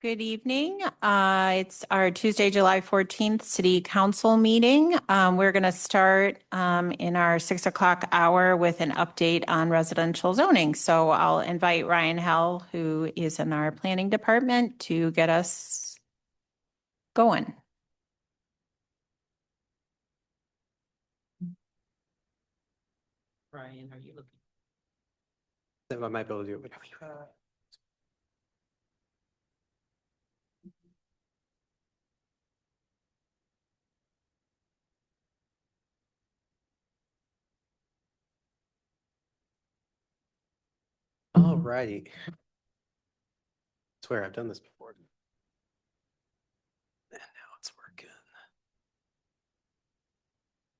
Good evening. It's our Tuesday, July 14th City Council meeting. We're going to start in our 6 o'clock hour with an update on residential zoning. So I'll invite Ryan Hell, who is in our planning department, to get us going. Ryan, are you looking? I might be able to do it. All righty. I swear I've done this before. And now it's working.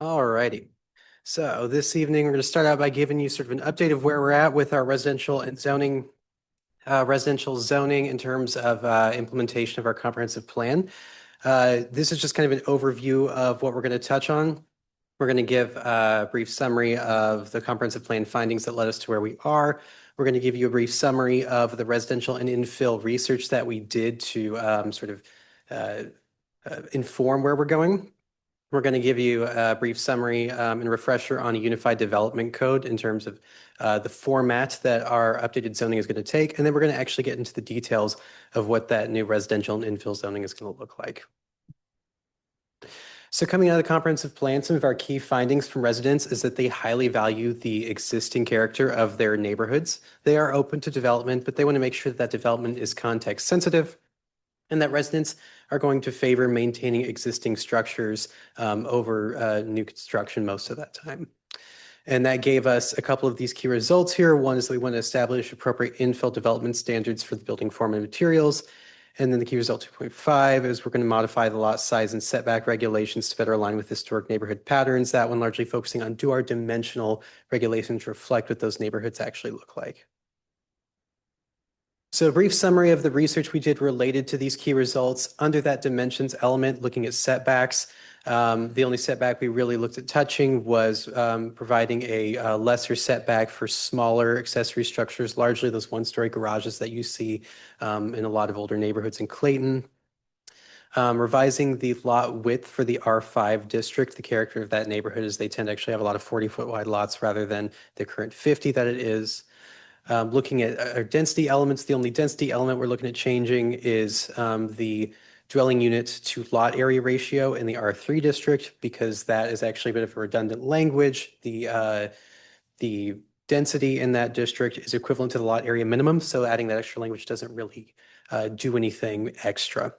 All righty. So this evening, we're going to start out by giving you sort of an update of where we're at with our residential zoning in terms of implementation of our comprehensive plan. This is just kind of an overview of what we're going to touch on. We're going to give a brief summary of the comprehensive plan findings that led us to where we are. We're going to give you a brief summary of the residential and infill research that we did to inform where we're going. We're going to give you a brief summary and refresher on a unified development code in terms of the format that our updated zoning is going to take. And then we're going to actually get into the details of what that new residential and infill zoning is going to look like. So coming out of the comprehensive plan, some of our key findings from residents is that they highly value the existing character of their neighborhoods. They are open to development, but they want to make sure that that development is context sensitive and that residents are going to favor maintaining existing structures over new construction most of that time. And that gave us a couple of these key results here. One is that we want to establish appropriate infill development standards for the building form and materials. And then the key result 2.5 is we're going to modify the lot size and setback regulations to better align with historic neighborhood patterns. That one largely focusing on do our dimensional regulations reflect what those neighborhoods actually look like. So a brief summary of the research we did related to these key results. Under that dimensions element, looking at setbacks, the only setback we really looked at touching was providing a lesser setback for smaller accessory structures, largely those one-story garages that you see in a lot of older neighborhoods in Clayton. Revising the lot width for the R5 district. The character of that neighborhood is they tend to actually have a lot of 40-foot wide lots rather than the current 50 that it is. Looking at our density elements, the only density element we're looking at changing is the dwelling unit to lot area ratio in the R3 district, because that is actually a bit of a redundant language. The density in that district is equivalent to the lot area minimum, so adding that extra language doesn't really do anything extra.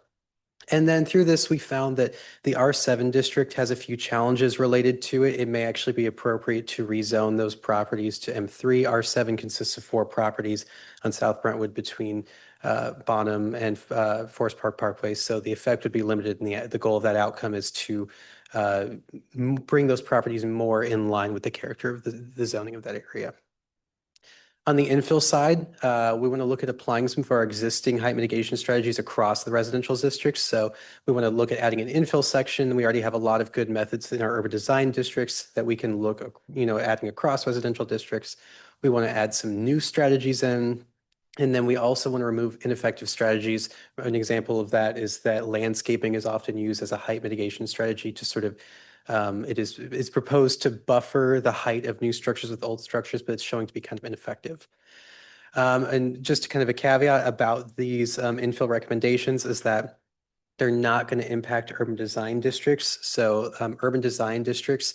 And then through this, we found that the R7 district has a few challenges related to it. It may actually be appropriate to rezone those properties to M3. R7 consists of 4 properties on South Brentwood between Bonham and Forest Park Parkway. So the effect would be limited, and the goal of that outcome is to bring those properties more in line with the character of the zoning of that area. On the infill side, we want to look at applying some of our existing height mitigation strategies across the residential districts. So we want to look at adding an infill section. We already have a lot of good methods in our urban design districts that we can look, adding across residential districts. We want to add some new strategies in. And then we also want to remove ineffective strategies. An example of that is that landscaping is often used as a height mitigation strategy to sort of it's proposed to buffer the height of new structures with old structures, but it's showing to be kind of ineffective. And just kind of a caveat about these infill recommendations is that they're not going to impact urban design districts. So urban design districts,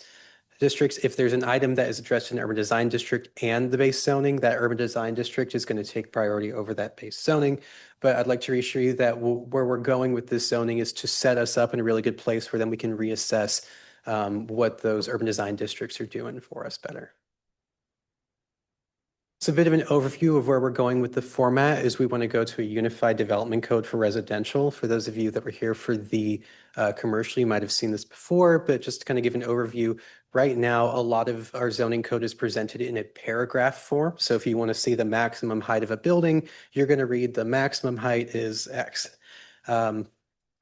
if there's an item that is addressed in urban design district and the base zoning, that urban design district is going to take priority over that base zoning. But I'd like to reassure you that where we're going with this zoning is to set us up in a really good place where then we can reassess what those urban design districts are doing for us better. So a bit of an overview of where we're going with the format is we want to go to a unified development code for residential. For those of you that were here for the commercial, you might have seen this before, but just to kind of give an overview, right now, a lot of our zoning code is presented in a paragraph form. So if you want to see the maximum height of a building, you're going to read the maximum height is X.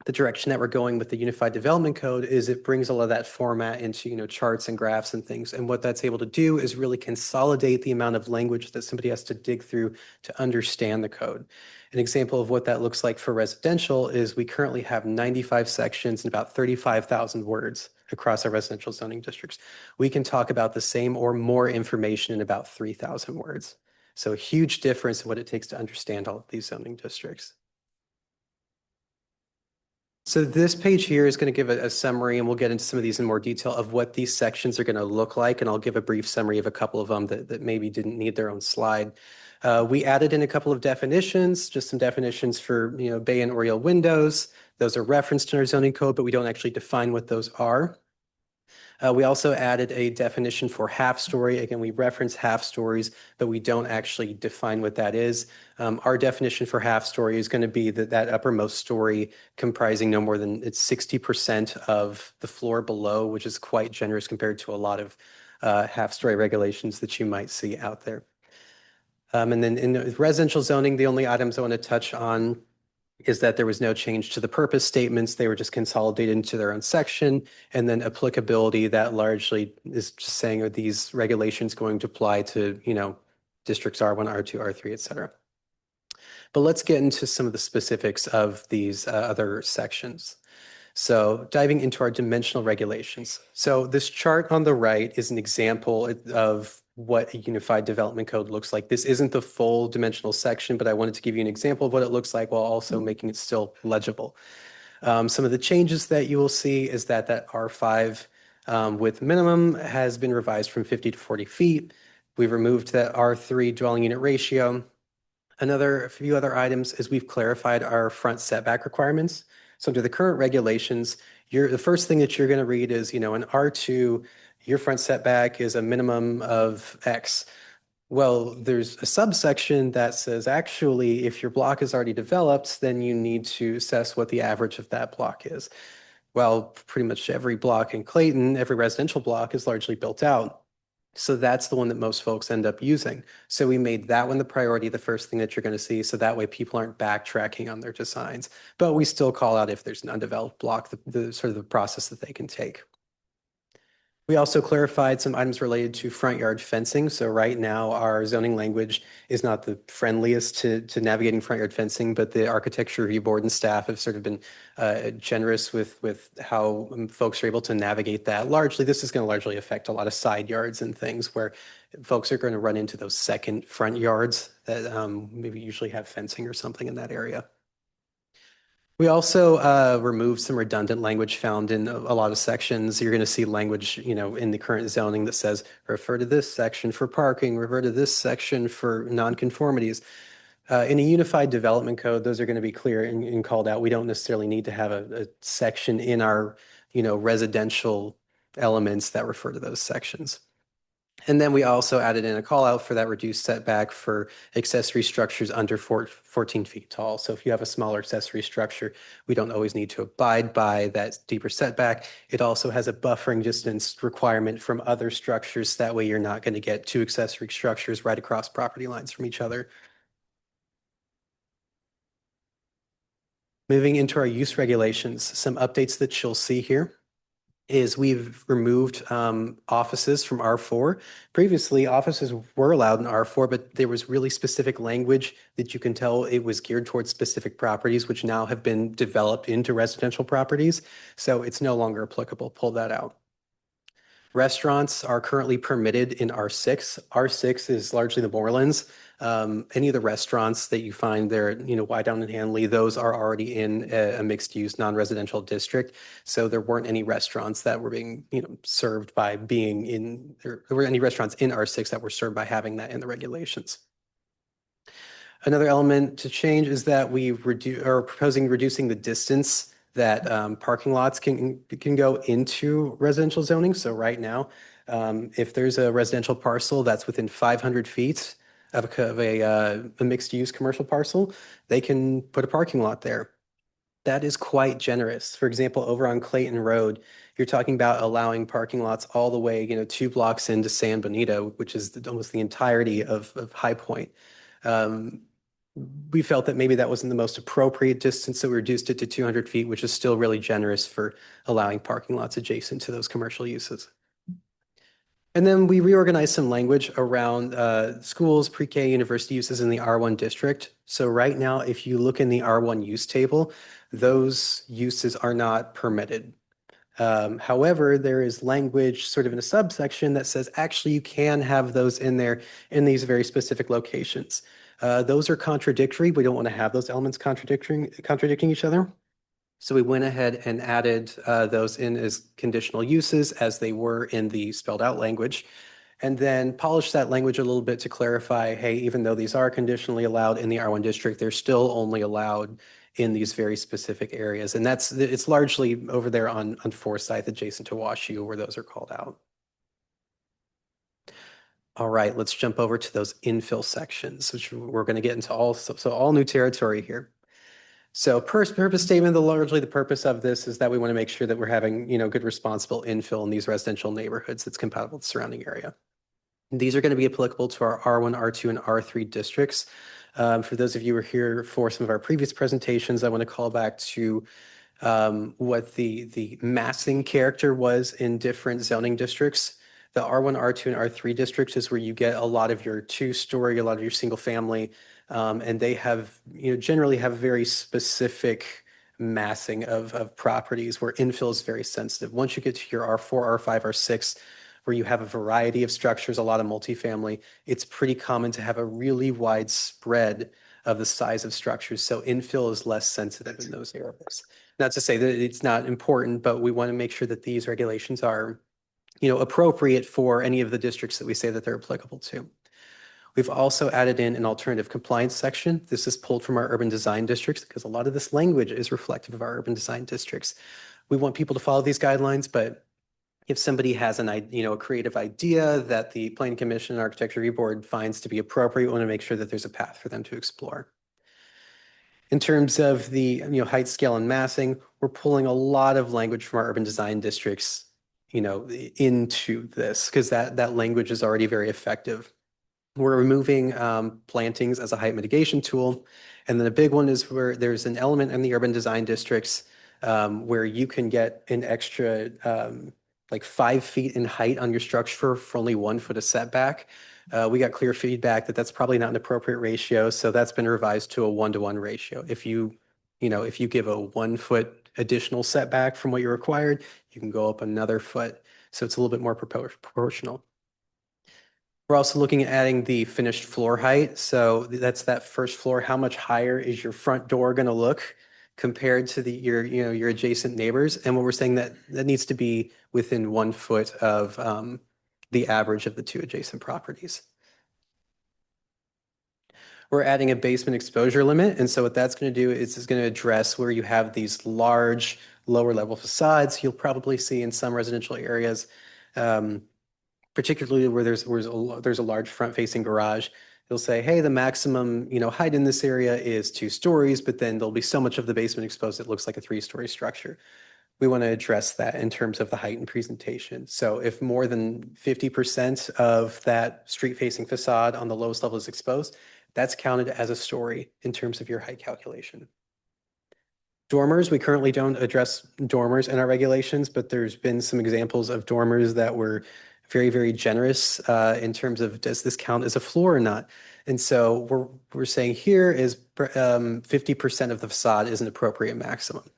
the direction that we're going with the Unified Development Code is it brings a lot of that format into, charts and graphs and things. And what that's able to do is really consolidate the amount of language that somebody has to dig through to understand the code. An example of what that looks like for residential is we currently have 95 sections and about 35,000 words across our residential zoning districts. We can talk about the same or more information in about 3,000 words. So a huge difference in what it takes to understand all of these zoning districts. So this page here is going to give a summary, and we'll get into some of these in more detail of what these sections are going to look like. And I'll give a brief summary of a couple of them that maybe didn't need their own slide. We added in a couple of definitions, just some definitions for, bay and oriel windows. Those are referenced in our zoning code, but we don't actually define what those are. We also added a definition for half story. Again, we reference half stories, but we don't actually define what that is. Our definition for half story is going to be that uppermost story comprising no more than 60% of the floor below, which is quite generous compared to a lot of half story regulations that you might see out there. And then in residential zoning, the only items I want to touch on is that there was no change to the purpose statements. They were just consolidated into their own section. And then applicability, that largely is just saying, are these regulations going to apply to, districts R1, R2, R3, et cetera. But let's get into some of the specifics of these other sections. So diving into our dimensional regulations. So this chart on the right is an example of what a unified development code looks like. This isn't the full dimensional section, but I wanted to give you an example of what it looks like while also making it still legible. Some of the changes that you will see is that R5 with minimum has been revised from 50 to 40 feet. We've removed that R3 dwelling unit ratio. A few other items is we've clarified our front setback requirements. So under the current regulations, the first thing that you're going to read is, in R2, your front setback is a minimum of X. Well, there's a subsection that says, actually, if your block is already developed, then you need to assess what the average of that block is. Well, pretty much every block in Clayton, every residential block is largely built out. So that's the one that most folks end up using. So we made that one the priority, the first thing that you're going to see. So that way people aren't backtracking on their designs, but we still call out if there's an undeveloped block, the sort of the process that they can take. We also clarified some items related to front yard fencing. So right now our zoning language is not the friendliest to navigating front yard fencing, but the Architecture Review Board and staff have sort of been generous with how folks are able to navigate that. Largely, this is going to largely affect a lot of side yards and things where folks are going to run into those second front yards that maybe usually have fencing or something in that area. We also removed some redundant language found in a lot of sections. You're going to see language, in the current zoning that says, refer to this section for parking, refer to this section for nonconformities. In a unified development code, those are going to be clear and called out. We don't necessarily need to have a section in our, residential elements that refer to those sections. And then we also added in a call out for that reduced setback for accessory structures under 14 feet tall. So if you have a smaller accessory structure, we don't always need to abide by that deeper setback. It also has a buffering distance requirement from other structures. That way you're not going to get two accessory structures right across property lines from each other. Moving into our use regulations, some updates that you'll see here is we've removed offices from R4. Previously, offices were allowed in R4, but there was really specific language that you can tell it was geared towards specific properties, which now have been developed into residential properties. So it's no longer applicable. Pull that out. Restaurants are currently permitted in R6. R6 is largely the Morelands. Any of the restaurants that you find there, Wydown and Hanley, those are already in a mixed-use non-residential district. So there weren't any restaurants that were being, served by being in, there were any restaurants in R6 that were served by having that in the regulations. Another element to change is that we are proposing reducing the distance that parking lots can go into residential zoning. So right now, if there's a residential parcel that's within 500 feet of a mixed-use commercial parcel, they can put a parking lot there. That is quite generous. For example, over on Clayton Road, you're talking about allowing parking lots all the way, 2 blocks into San Benito, which is almost the entirety of High Point. we felt that maybe that wasn't the most appropriate distance, so we reduced it to 200 feet, which is still really generous for allowing parking lots adjacent to those commercial uses. And then we reorganized some language around schools, pre-K, university uses in the R1 district. So right now, if you look in the R1 use table, those uses are not permitted. However, there is language sort of in a subsection that says actually you can have those in there in these very specific locations. Those are contradictory. We don't want to have those elements contradicting each other. So we went ahead and added those in as conditional uses as they were in the spelled out language, and then polished that language a little bit to clarify, hey, even though these are conditionally allowed in the R1 district, they're still only allowed in these very specific areas. And it's largely over there on Forsyth, adjacent to WashU, where those are called out. All right, let's jump over to those infill sections, which we're going to get into all new territory here. So purpose statement, largely the purpose of this is that we want to make sure that we're having, good responsible infill in these residential neighborhoods that's compatible with the surrounding area. These are going to be applicable to our R1, R2, and R3 districts. For those of you who are here for some of our previous presentations, I want to call back to what the massing character was in different zoning districts. The R1, R2, and R3 districts is where you get a lot of your two-story, a lot of your single family, and they have, generally have very specific massing of properties where infill is very sensitive. Once you get to your R4, R5, R6, where you have a variety of structures, a lot of multifamily, it's pretty common to have a really wide spread of the size of structures. So infill is less sensitive in those areas. Not to say that it's not important, but we want to make sure that these regulations are, appropriate for any of the districts that we say that they're applicable to. We've also added in an alternative compliance section. This is pulled from our urban design districts because a lot of this language is reflective of our urban design districts. We want people to follow these guidelines, but if somebody has a creative idea that the Planning Commission and Architecture Review Board finds to be appropriate, we want to make sure that there's a path for them to explore. In terms of the height, scale, and massing, we're pulling a lot of language from our urban design districts, into this because that language is already very effective. We're removing plantings as a height mitigation tool. And then a big one is where there's an element in the urban design districts where you can get an extra like 5 feet in height on your structure for only 1 foot of setback. We got clear feedback that that's probably not an appropriate ratio. So that's been revised to a 1-to-1 ratio. If you give a 1 foot additional setback from what you're required, you can go up another foot. So it's a little bit more proportional. We're also looking at adding the finished floor height. So that's that first floor. How much higher is your front door going to look compared to your adjacent neighbors? And what we're saying that needs to be within 1 foot of the average of the two adjacent properties. We're adding a basement exposure limit. And so what that's going to do is it's going to address where you have these large lower level facades. You'll probably see in some residential areas, particularly where there's a large front facing garage. They'll say, hey, the maximum height in this area is 2 stories, but then there'll be so much of the basement exposed it looks like a 3-story structure. We want to address that in terms of the height and presentation. So if more than 50% of that street facing facade on the lowest level is exposed, that's counted as a story in terms of your height calculation. Dormers, we currently don't address dormers in our regulations, but there's been some examples of dormers that were very, very generous in terms of does this count as a floor or not? And so we're saying here is 50% of the facade is an appropriate maximum.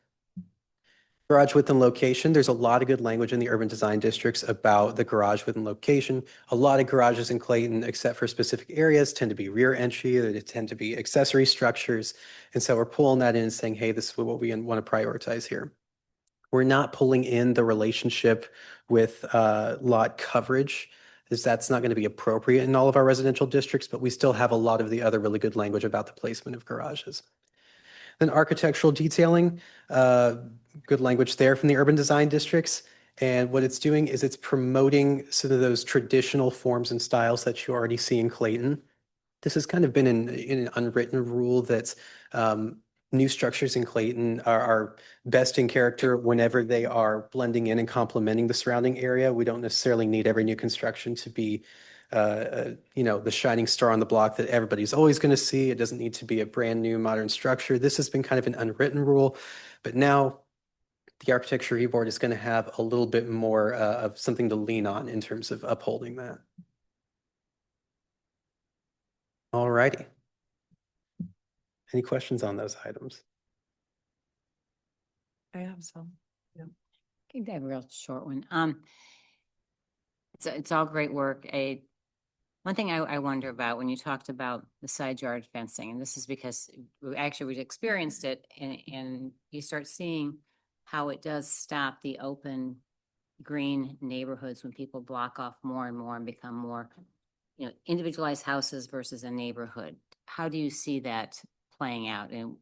Garage width and location, there's a lot of good language in the urban design districts about the garage width and location. A lot of garages in Clayton, except for specific areas, tend to be rear entry, or they tend to be accessory structures. And so we're pulling that in and saying, hey, this is what we want to prioritize here. We're not pulling in the relationship with lot coverage, as that's not going to be appropriate in all of our residential districts, but we still have a lot of the other really good language about the placement of garages. Then architectural detailing, good language there from the urban design districts. And what it's doing is it's promoting some of those traditional forms and styles that you already see in Clayton. This has kind of been in an unwritten rule that new structures in Clayton are best in character whenever they are blending in and complementing the surrounding area. We don't necessarily need every new construction to be the shining star on the block that everybody's always going to see. It doesn't need to be a brand new modern structure. This has been kind of an unwritten rule, but now the Architecture Review Board is going to have a little bit more of something to lean on in terms of upholding that. All righty. Any questions on those items? I have some. Okay, I have a real short one. It's all great work. One thing I wonder about when you talked about the side yard fencing, and this is because we experienced it, and you start seeing how it does stop the open green neighborhoods when people block off more and more and become more, individualized houses versus a neighborhood. How do you see that playing out? And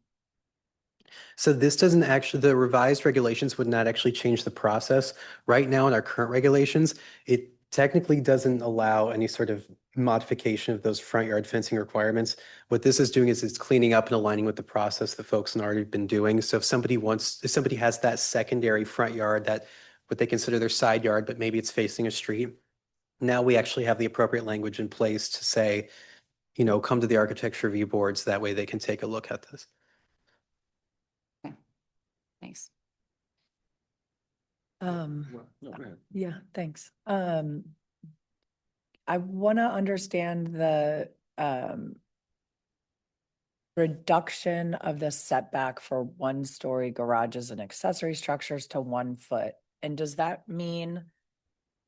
So this doesn't actually, the revised regulations would not actually change the process. Right now in our current regulations, it technically doesn't allow any sort of modification of those front yard fencing requirements. What this is doing is it's cleaning up and aligning with the process that folks have already been doing. So if somebody has that secondary front yard, that what they consider their side yard, but maybe it's facing a street, now we actually have the appropriate language in place to say, come to the Architecture Review Boards. That way they can take a look at this. thanks. Yeah, thanks. I want to understand the reduction of the setback for one-story garages and accessory structures to 1 foot. And does that mean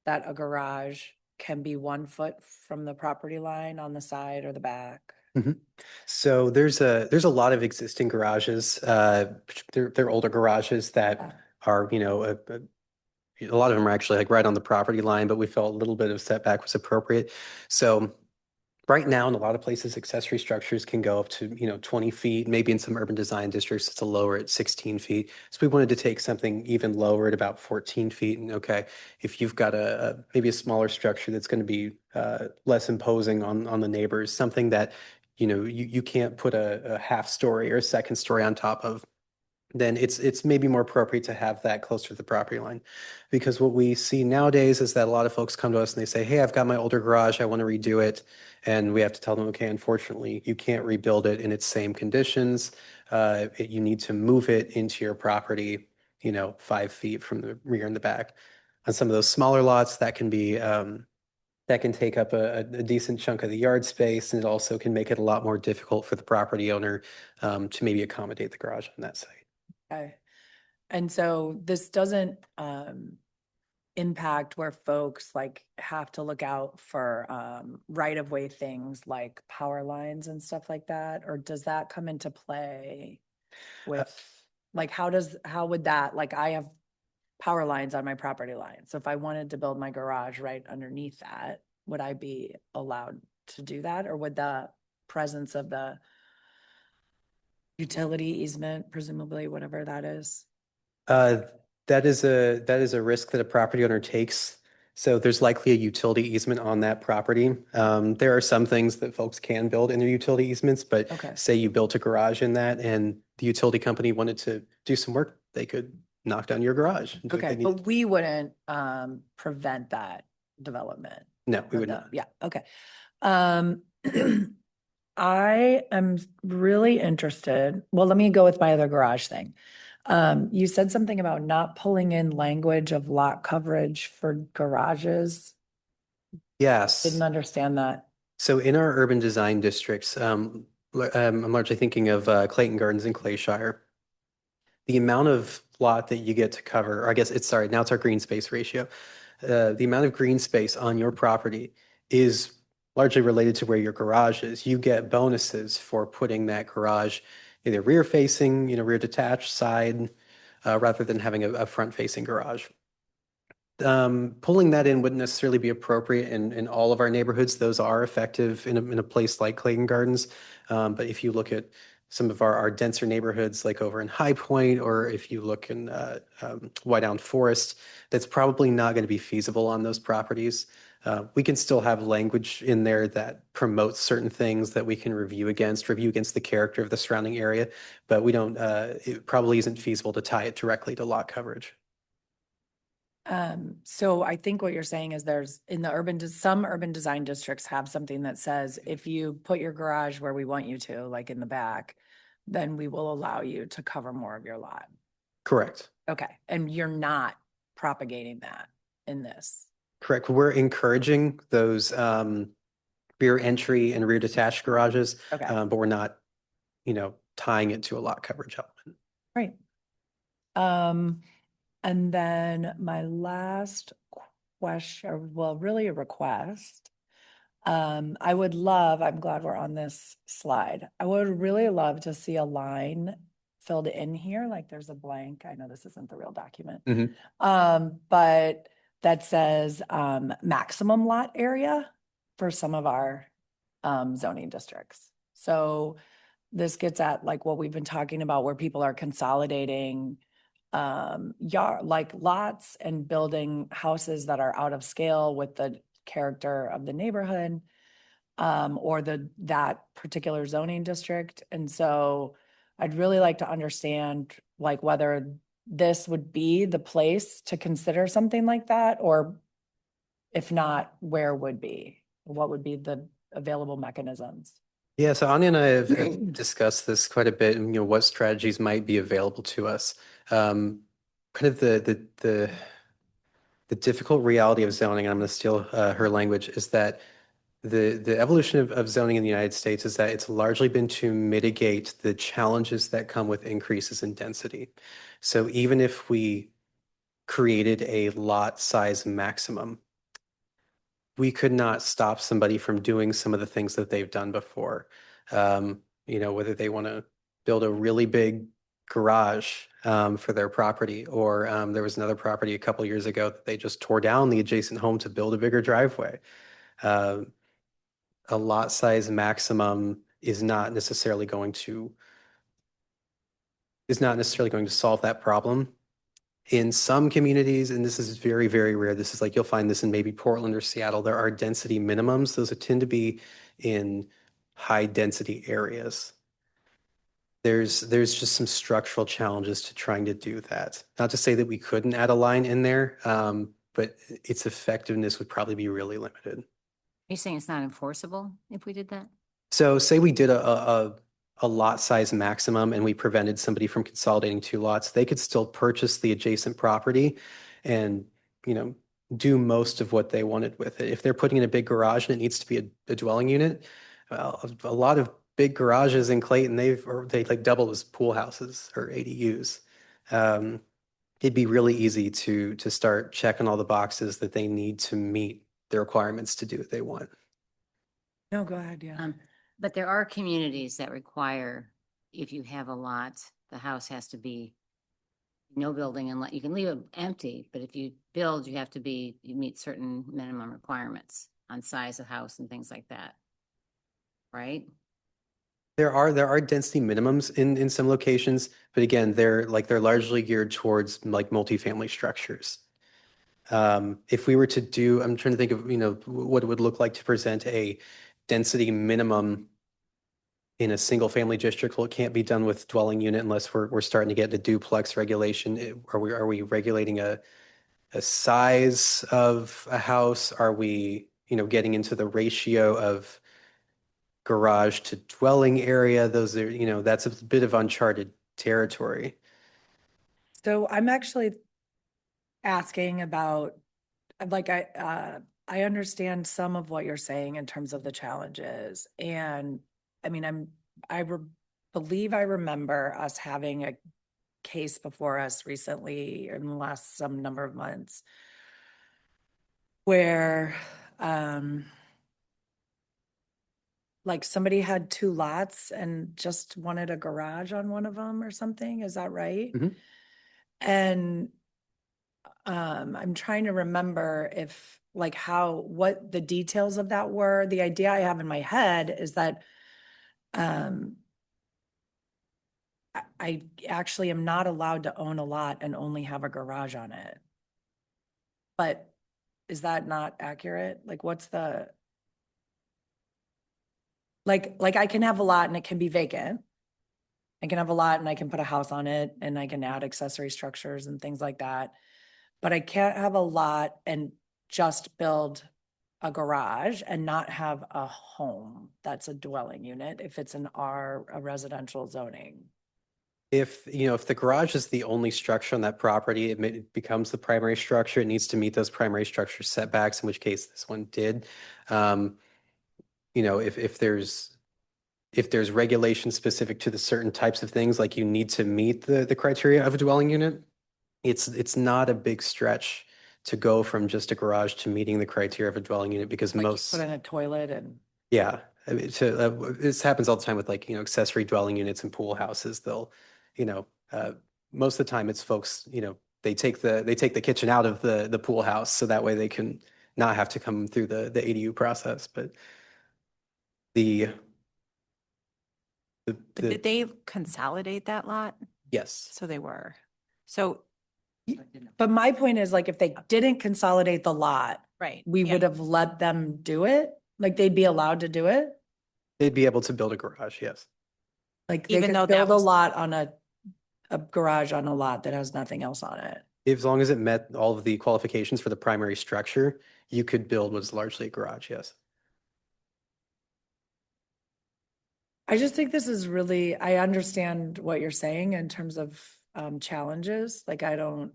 that a garage can be 1 foot from the property line on the side or the back? So there's a lot of existing garages. They're older garages that are, a lot of them are actually like right on the property line, but we felt a little bit of setback was appropriate. So right now, in a lot of places, accessory structures can go up to, 20 feet. Maybe in some urban design districts, it's a lower at 16 feet. So we wanted to take something even lower at about 14 feet. And okay, if you've got maybe a smaller structure that's going to be less imposing on the neighbors, something that, you can't put a half story or a second story on top of, then it's maybe more appropriate to have that closer to the property line. Because what we see nowadays is that a lot of folks come to us and they say, hey, I've got my older garage, I want to redo it. And we have to tell them, okay, unfortunately, you can't rebuild it in its same conditions. You need to move it into your property, 5 feet from the rear and the back. On some of those smaller lots, that can be that can take up a decent chunk of the yard space, and it also can make it a lot more difficult for the property owner to maybe accommodate the garage on that site. Okay. And so this doesn't impact where folks like have to look out for right-of-way things like power lines and stuff like that? Or does that come into play with, like, how would that, like, I have power lines on my property line. So if I wanted to build my garage right underneath that, would I be allowed to do that? Or would the presence of the utility easement, presumably whatever that is? That is a risk that a property owner takes. So there's likely a utility easement on that property. There are some things that folks can build in their utility easements, but say you built a garage in that and the utility company wanted to do some work, they could knock down your garage. and do what they Okay, need. but we wouldn't prevent that development. No, we or would the- not. Yeah, okay. I am really interested. Well, let me go with my other garage thing. You said something about not pulling in language of lot coverage for garages. Yes. Didn't understand that. So in our urban design districts, I'm largely thinking of Clayton Gardens and Clayshire. The amount of lot that you get to cover, or I guess now it's our green space ratio. The amount of green space on your property is largely related to where your garage is. You get bonuses for putting that garage either rear facing, rear detached side, rather than having a front facing garage. Pulling that in wouldn't necessarily be appropriate in all of our neighborhoods. Those are effective in a place like Clayton Gardens. But if you look at some of our denser neighborhoods, like over in High Point, or if you look in Whiteout Forest, that's probably not going to be feasible on those properties. We can still have language in there that promotes certain things that we can review against the character of the surrounding area, but we don't, it probably isn't feasible to tie it directly to lot coverage. So I think what you're saying is there's in the some urban design districts have something that says if you put your garage where we want you to, like in the back, then we will allow you to cover more of your lot. Correct. Okay, and you're not propagating that in this. Correct. We're encouraging those rear entry and rear detached garages, Okay, but we're not, tying it to a lot coverage element. great. And then my last question, well, really a request. I'm glad we're on this slide. I would really love to see a line filled in here, like there's a blank. I know this isn't the real document. Mhm. But that says, maximum lot area for some of our, zoning districts. So this gets at like what we've been talking about where people are consolidating, like lots and building houses that are out of scale with the character of the neighborhood, or that particular zoning district. And so I'd really like to understand like whether this would be the place to consider something like that, or if not, where would be, what would be the available mechanisms? Yeah, so Anya and I have discussed this quite a bit, and what strategies might be available to us. Kind of the difficult reality of zoning, and I'm going to steal her language, is that the evolution of zoning in the United States is that it's largely been to mitigate the challenges that come with increases in density. So even if we created a lot size maximum, we could not stop somebody from doing some of the things that they've done before. Whether they want to build a really big garage for their property, or there was another property a couple years ago that they just tore down the adjacent home to build a bigger driveway. A lot size maximum is not necessarily going to solve that problem. In some communities, and this is very, very rare, this is like you'll find this in maybe Portland or Seattle, there are density minimums. Those tend to be in high density areas. There's just some structural challenges to trying to do that. Not to say that we couldn't add a line in there, but its effectiveness would probably be really limited. Are you saying it's not enforceable if we did that? So say we did a lot size maximum and we prevented somebody from consolidating two lots, they could still purchase the adjacent property and, do most of what they wanted with it. If they're putting in a big garage and it needs to be a dwelling unit, well, a lot of big garages in Clayton, they like double as pool houses or ADUs. It'd be really easy to start checking all the boxes that they need to meet the requirements to do what they want. No, go ahead, yeah. But there are communities that require, if you have a lot, the house has to be no building, and you can leave it empty, but if you build, you meet certain minimum requirements on size of house and things like that. Right? There are density minimums in some locations, but again, they're largely geared towards like multifamily structures. If we were to do, I'm trying to think of, what it would look like to present a density minimum in a single family district. Well, it can't be done with dwelling unit unless we're starting to get the duplex regulation. Are we regulating a size of a house? Are we, getting into the ratio of garage to dwelling area? Those are, that's a bit of uncharted territory. So I'm actually asking about, like, I understand some of what you're saying in terms of the challenges. And I mean, believe I remember us having a case before us recently in the last some number of months where, like somebody had two lots and just wanted a garage on one of them or something. Is that right? Mhm. And I'm trying to remember if like what the details of that were. The idea I have in my head is that I actually am not allowed to own a lot and only have a garage on it. But is that not accurate? Like what's the like I can have a lot and it can be vacant. I can have a lot and I can put a house on it and I can add accessory structures and things like that. but I can't have a lot and just build a garage and not have a home that's a dwelling unit if it's a residential zoning. If, if the garage is the only structure on that property, it becomes the primary structure. It needs to meet those primary structure setbacks, in which case this one did. If there's regulation specific to the certain types of things, like you need to meet the criteria of a dwelling unit, it's not a big stretch to go from just a garage to meeting the criteria of a dwelling unit, because Like you most, put in a toilet and, yeah, I mean, this happens all the time with, like, accessory dwelling units and pool houses. They'll, most of the time it's folks, they take the kitchen out of the pool house so that way they can not have to come through the ADU process. But the Did they consolidate that lot? yes, So they were. So, but my point is, like, if they didn't consolidate the lot, right. we yeah. would have let them do it? Like, they'd be allowed to do it? they'd be able to build a garage. Yes. Like, they Even could though that build a was- lot on a garage on a lot that has nothing else on it. As long as it met all of the qualifications for the primary structure, you could build what's largely a garage. Yes. I just think this is really, I understand what you're saying in terms of challenges. Like, I don't,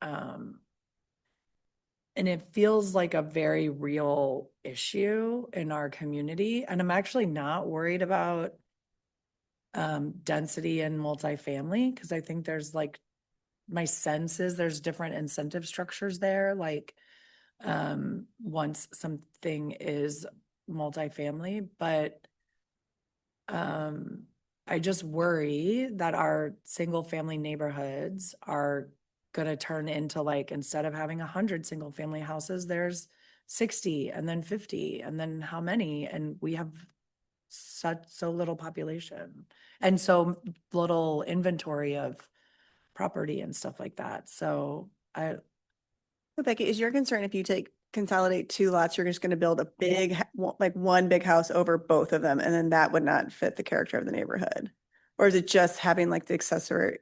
and it feels like a very real issue in our community. And I'm actually not worried about density and multifamily, because I think there's, like, my sense is there's different incentive structures there. Like, once something is multifamily, but I just worry that our single family neighborhoods are gonna turn into, like, instead of having 100 single family houses, there's 60 and then 50 and then how many? And we have so little population and so little inventory of property and stuff like that. So So Becky, is your concern if you consolidate two lots, you're just going to build a big, like one big house over both of them, and then that would not fit the character of the neighborhood? Or is it just having like the accessory?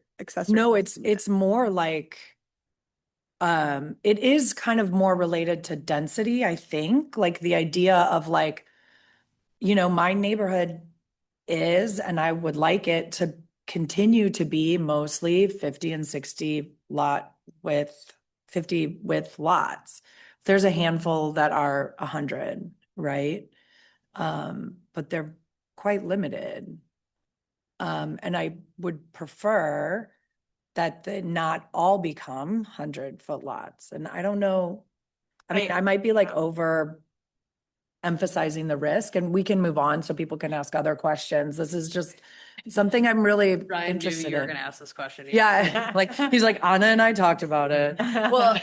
no, it's more like, it is kind of more related to density, I think, like the idea of, like, my neighborhood is, and I would like it to continue to be mostly 50 and 60 lot with 50 with lots. There's a handful that are 100, right? But they're quite limited. And I would prefer that they not all become 100-foot lots. And I don't know, I mean, I might be like over emphasizing the risk, and we can move on so people can ask other questions. This is just something I'm really Ryan knew interested you were in. gonna ask this question. Yeah, like, he's like, Anna and I talked about it. Well,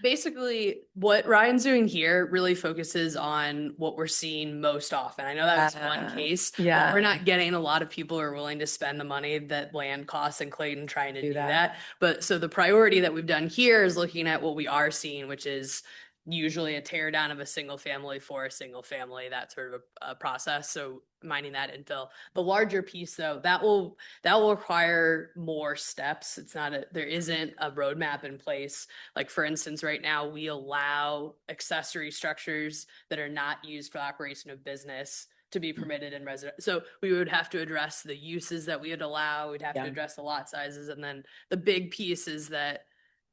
basically, what Ryan's doing here really focuses on what we're seeing most often. I know that's one case. But yeah. we're not getting a lot of people who are willing to spend the money that land costs in Clayton trying to do that. But so the priority that we've done here is looking at what we are seeing, which is usually a tear down of a single family for a single family, that sort of a process. So mining that infill. The larger piece, though, that will require more steps. There isn't a roadmap in place. Like, for instance, right now we allow accessory structures that are not used for the operation of business to be permitted in resident. So we would have to address the uses that we would allow. We'd have to address the lot sizes. And then the big piece is that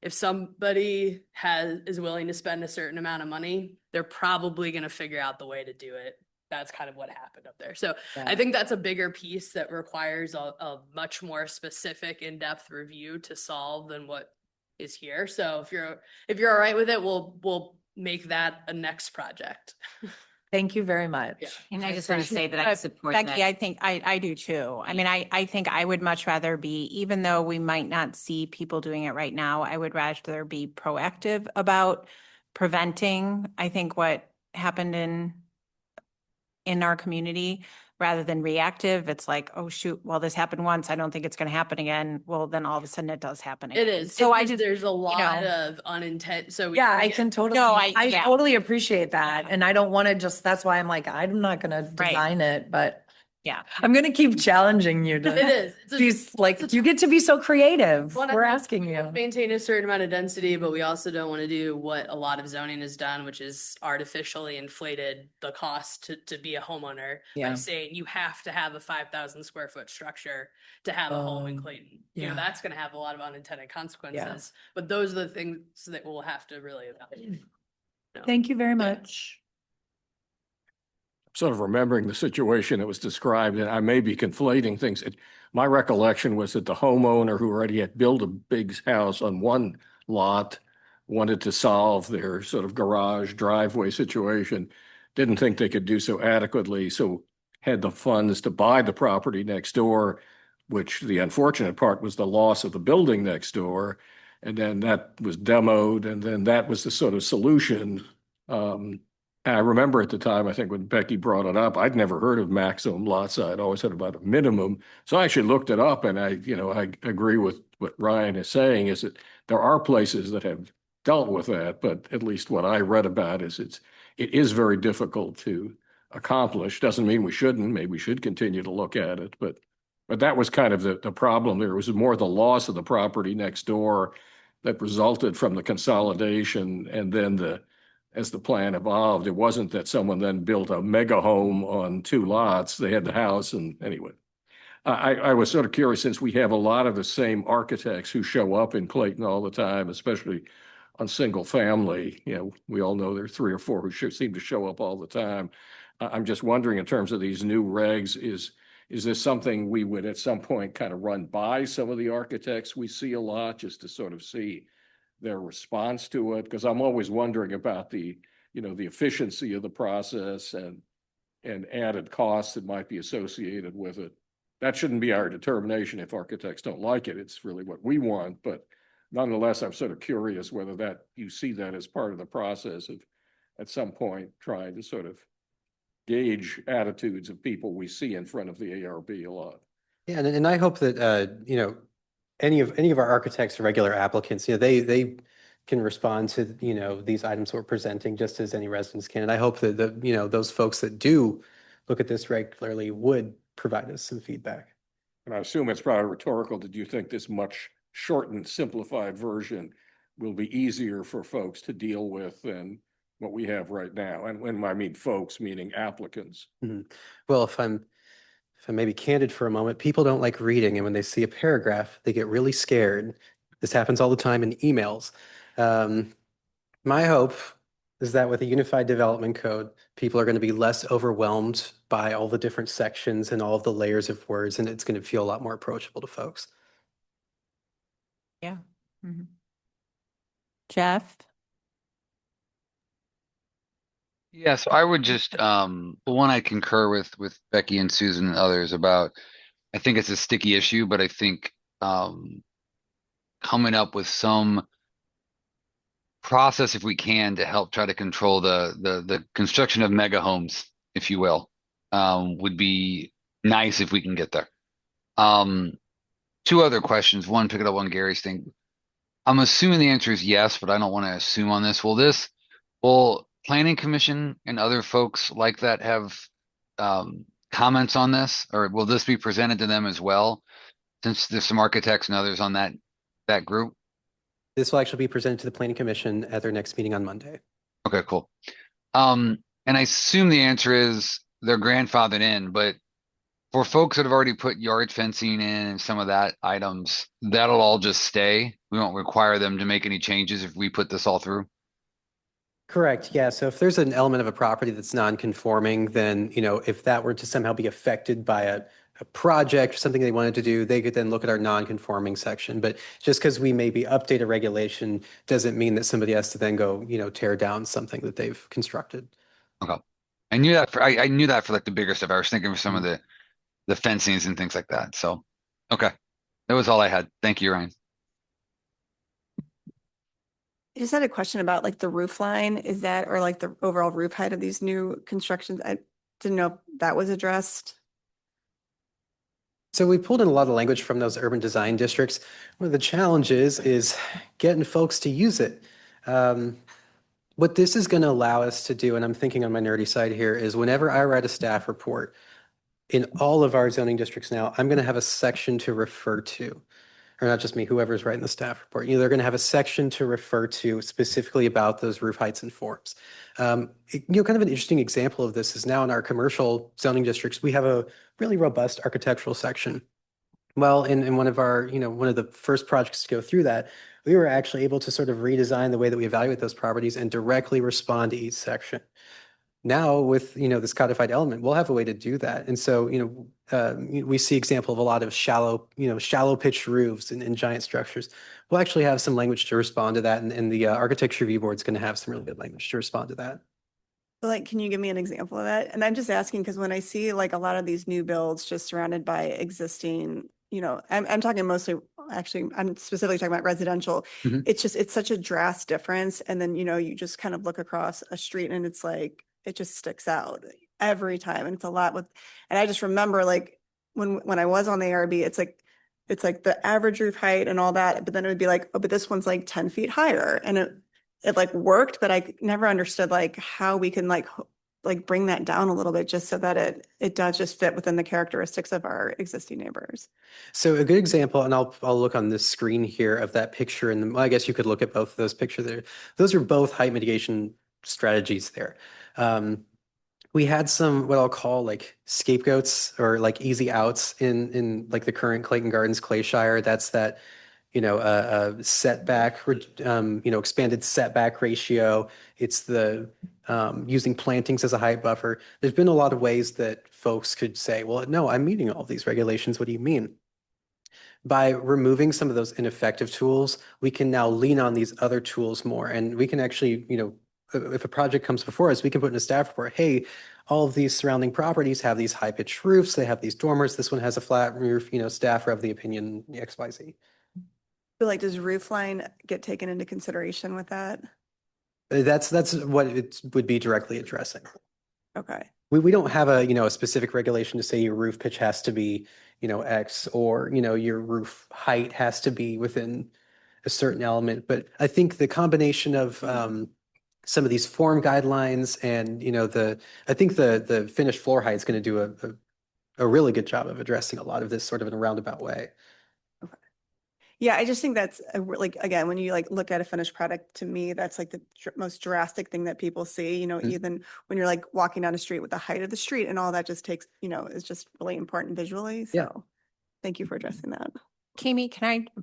if somebody is willing to spend a certain amount of money, they're probably going to figure out the way to do it. That's kind of what happened up there. So I think that's a bigger piece that requires a much more specific, in-depth review to solve than what is here. So if you're all right with it, we'll make that a next project. Thank you very much. Yeah. And I just want to say that I support that. Becky, I think I do too. I mean, I think I would much rather be, even though we might not see people doing it right now, I would rather be proactive about preventing, I think, what happened in our community rather than reactive. It's like, oh, shoot, well, this happened once. I don't think it's going to happen again. Well, then all of a sudden it does happen again. It is. So There's a lot of unintended. So Yeah, I can totally, No, I yeah. totally appreciate that. And I don't want to that's why I'm like, I'm not going to Right. design it, but Yeah. I'm gonna keep challenging you It to is. It's a- be like, you get to be so creative. Well, and I We're think asking we you. maintain a certain amount of density, but we also don't want to do what a lot of zoning has done, which is artificially inflated the cost to be a homeowner Yeah. by saying you have to have a 5,000 square foot structure to have a home in Clayton. You know, yeah. that's going to have a lot of unintended consequences, but those are the things that we'll have to really evaluate. No. Thank you very much. Sort of remembering the situation that was described, and I may be conflating things. My recollection was that the homeowner who already had built a big house on one lot wanted to solve their sort of garage driveway situation, didn't think they could do so adequately, so had the funds to buy the property next door, which the unfortunate part was the loss of the building next door. And then that was demoed, and then that was the sort of solution. I remember at the time, I think when Becky brought it up, I'd never heard of maximum lot size. I'd always heard about a minimum. So I actually looked it up, and I agree with what Ryan is saying, is that there are places that have dealt with that, but at least what I read about is it is very difficult to accomplish. Doesn't mean we shouldn't. Maybe we should continue to look at it, but that was kind of the problem. There was more the loss of the property next door that resulted from the consolidation, and then as the plan evolved, it wasn't that someone then built a mega home on 2 lots. They had the house, and anyway. I was sort of curious, since we have a lot of the same architects who show up in Clayton all the time, especially on single family. We all know there are 3 or 4 who seem to show up all the time. I'm just wondering, in terms of these new regs, is this something we would at some point kind of run by some of the architects we see a lot, just to sort of see their response to it? Because I'm always wondering about the efficiency of the process and added costs that might be associated with it. That shouldn't be our determination if architects don't like it. It's really what we want. But nonetheless, I'm sort of curious whether you see that as part of the process of at some point trying to sort of gauge attitudes of people we see in front of the ARB a lot. Yeah, and I hope that any of our architects or regular applicants, they can respond to these items we're presenting just as any residents can. And I hope that those folks that do look at this regularly would provide us some feedback. And I assume it's probably rhetorical. Did you think this much shortened, simplified version will be easier for folks to deal with than what we have right now? And when I mean folks, meaning applicants. Mm-hmm. Well, if I may be candid for a moment, people don't like reading, and when they see a paragraph, they get really scared. This happens all the time in emails. My hope is that with a unified development code, people are going to be less overwhelmed by all the different sections and all of the layers of words, and it's going to feel a lot more approachable to folks. Yeah. Mhm. Jeff? Yeah, so I would just one, I concur with Becky and Susan and others about, I think it's a sticky issue, but I think coming up with some process, if we can, to help try to control the construction of mega homes, if you will, would be nice if we can get there. 2 other questions. One, picking up on Gary's thing. I'm assuming the answer is yes, but I don't want to assume on this. Will Planning Commission and other folks like that have comments on this, or will this be presented to them as well, since there's some architects and others on that group? This will actually be presented to the Planning Commission at their next meeting on Monday. Okay, cool. And I assume the answer is they're grandfathered in, but for folks that have already put yard fencing in and some of that items, that'll all just stay. We won't require them to make any changes if we put this all through. Correct. Yeah. So if there's an element of a property that's non-conforming, then, if that were to somehow be affected by a project or something they wanted to do, they could then look at our non-conforming section. But just because we maybe update a regulation doesn't mean that somebody has to then go, tear down something that they've constructed. Okay. I knew that I knew that for like the bigger stuff. I was thinking of some of the fencings and things like that. So, okay. That was all I had. Thank you, Ryan. I just had a question about like the roof line. Is that, or like the overall roof height of these new constructions? I didn't know if that was addressed. So we pulled in a lot of language from those urban design districts. One of the challenges is getting folks to use it. What this is going to allow us to do, and I'm thinking on my nerdy side here, is whenever I write a staff report, in all of our zoning districts now, I'm going to have a section to refer to, or not just me, whoever's writing the staff report. They're going to have a section to refer to specifically about those roof heights and forms. Kind of an interesting example of this is now in our commercial zoning districts, we have a really robust architectural section. Well, in one of our, one of the first projects to go through that, we were actually able to sort of redesign the way that we evaluate those properties and directly respond to each section. Now with, this codified element, we'll have a way to do that. And so, we see example of a lot of shallow pitched roofs and giant structures. We'll actually have some language to respond to that. And the architecture review board is going to have some really good language to respond to that. Like, can you give me an example of that? And I'm just asking because when I see like a lot of these new builds just surrounded by existing, I'm talking mostly, actually, I'm specifically talking about residential. Mhm. It's such a drastic difference. And then, you just kind of look across a street and it's like, it just sticks out every time. And it's a lot and I just remember like when I was on the ARB, it's like the average roof height and all that, but then it would be like, oh, but this one's like 10 feet higher. And it like worked, but I never understood like how we can like bring that down a little bit just so that it does just fit within the characteristics of our existing neighbors. So a good example, and I'll look on this screen here of that picture, and I guess you could look at both of those pictures there. Those are both height mitigation strategies there. We had some what I'll call like scapegoats or like easy outs in like the current Clayton Gardens Clayshire. That's that, setback, expanded setback ratio. It's the using plantings as a height buffer. There's been a lot of ways that folks could say, well, no, I'm meeting all of these regulations. What do you mean? By removing some of those ineffective tools, we can now lean on these other tools more. And we can actually, if a project comes before us, we can put in a staff report, hey, all of these surrounding properties have these high pitched roofs. They have these dormers. This one has a flat roof, staff are of the opinion XYZ. But like, does roof line get taken into consideration with that? That's what it would be directly addressing. Okay. We don't have a specific regulation to say your roof pitch has to be, X, or, your roof height has to be within a certain element. But I think the combination of some of these form guidelines and, I think the finished floor height is going to do a really good job of addressing a lot of this sort of in a roundabout way. Yeah, I just think that's like, again, when you like look at a finished product, to me, that's like the most drastic thing that people see, even when you're like walking down a street with the height of the street and all that just takes, is just really important visually. Yeah. So thank you for addressing that. Kami,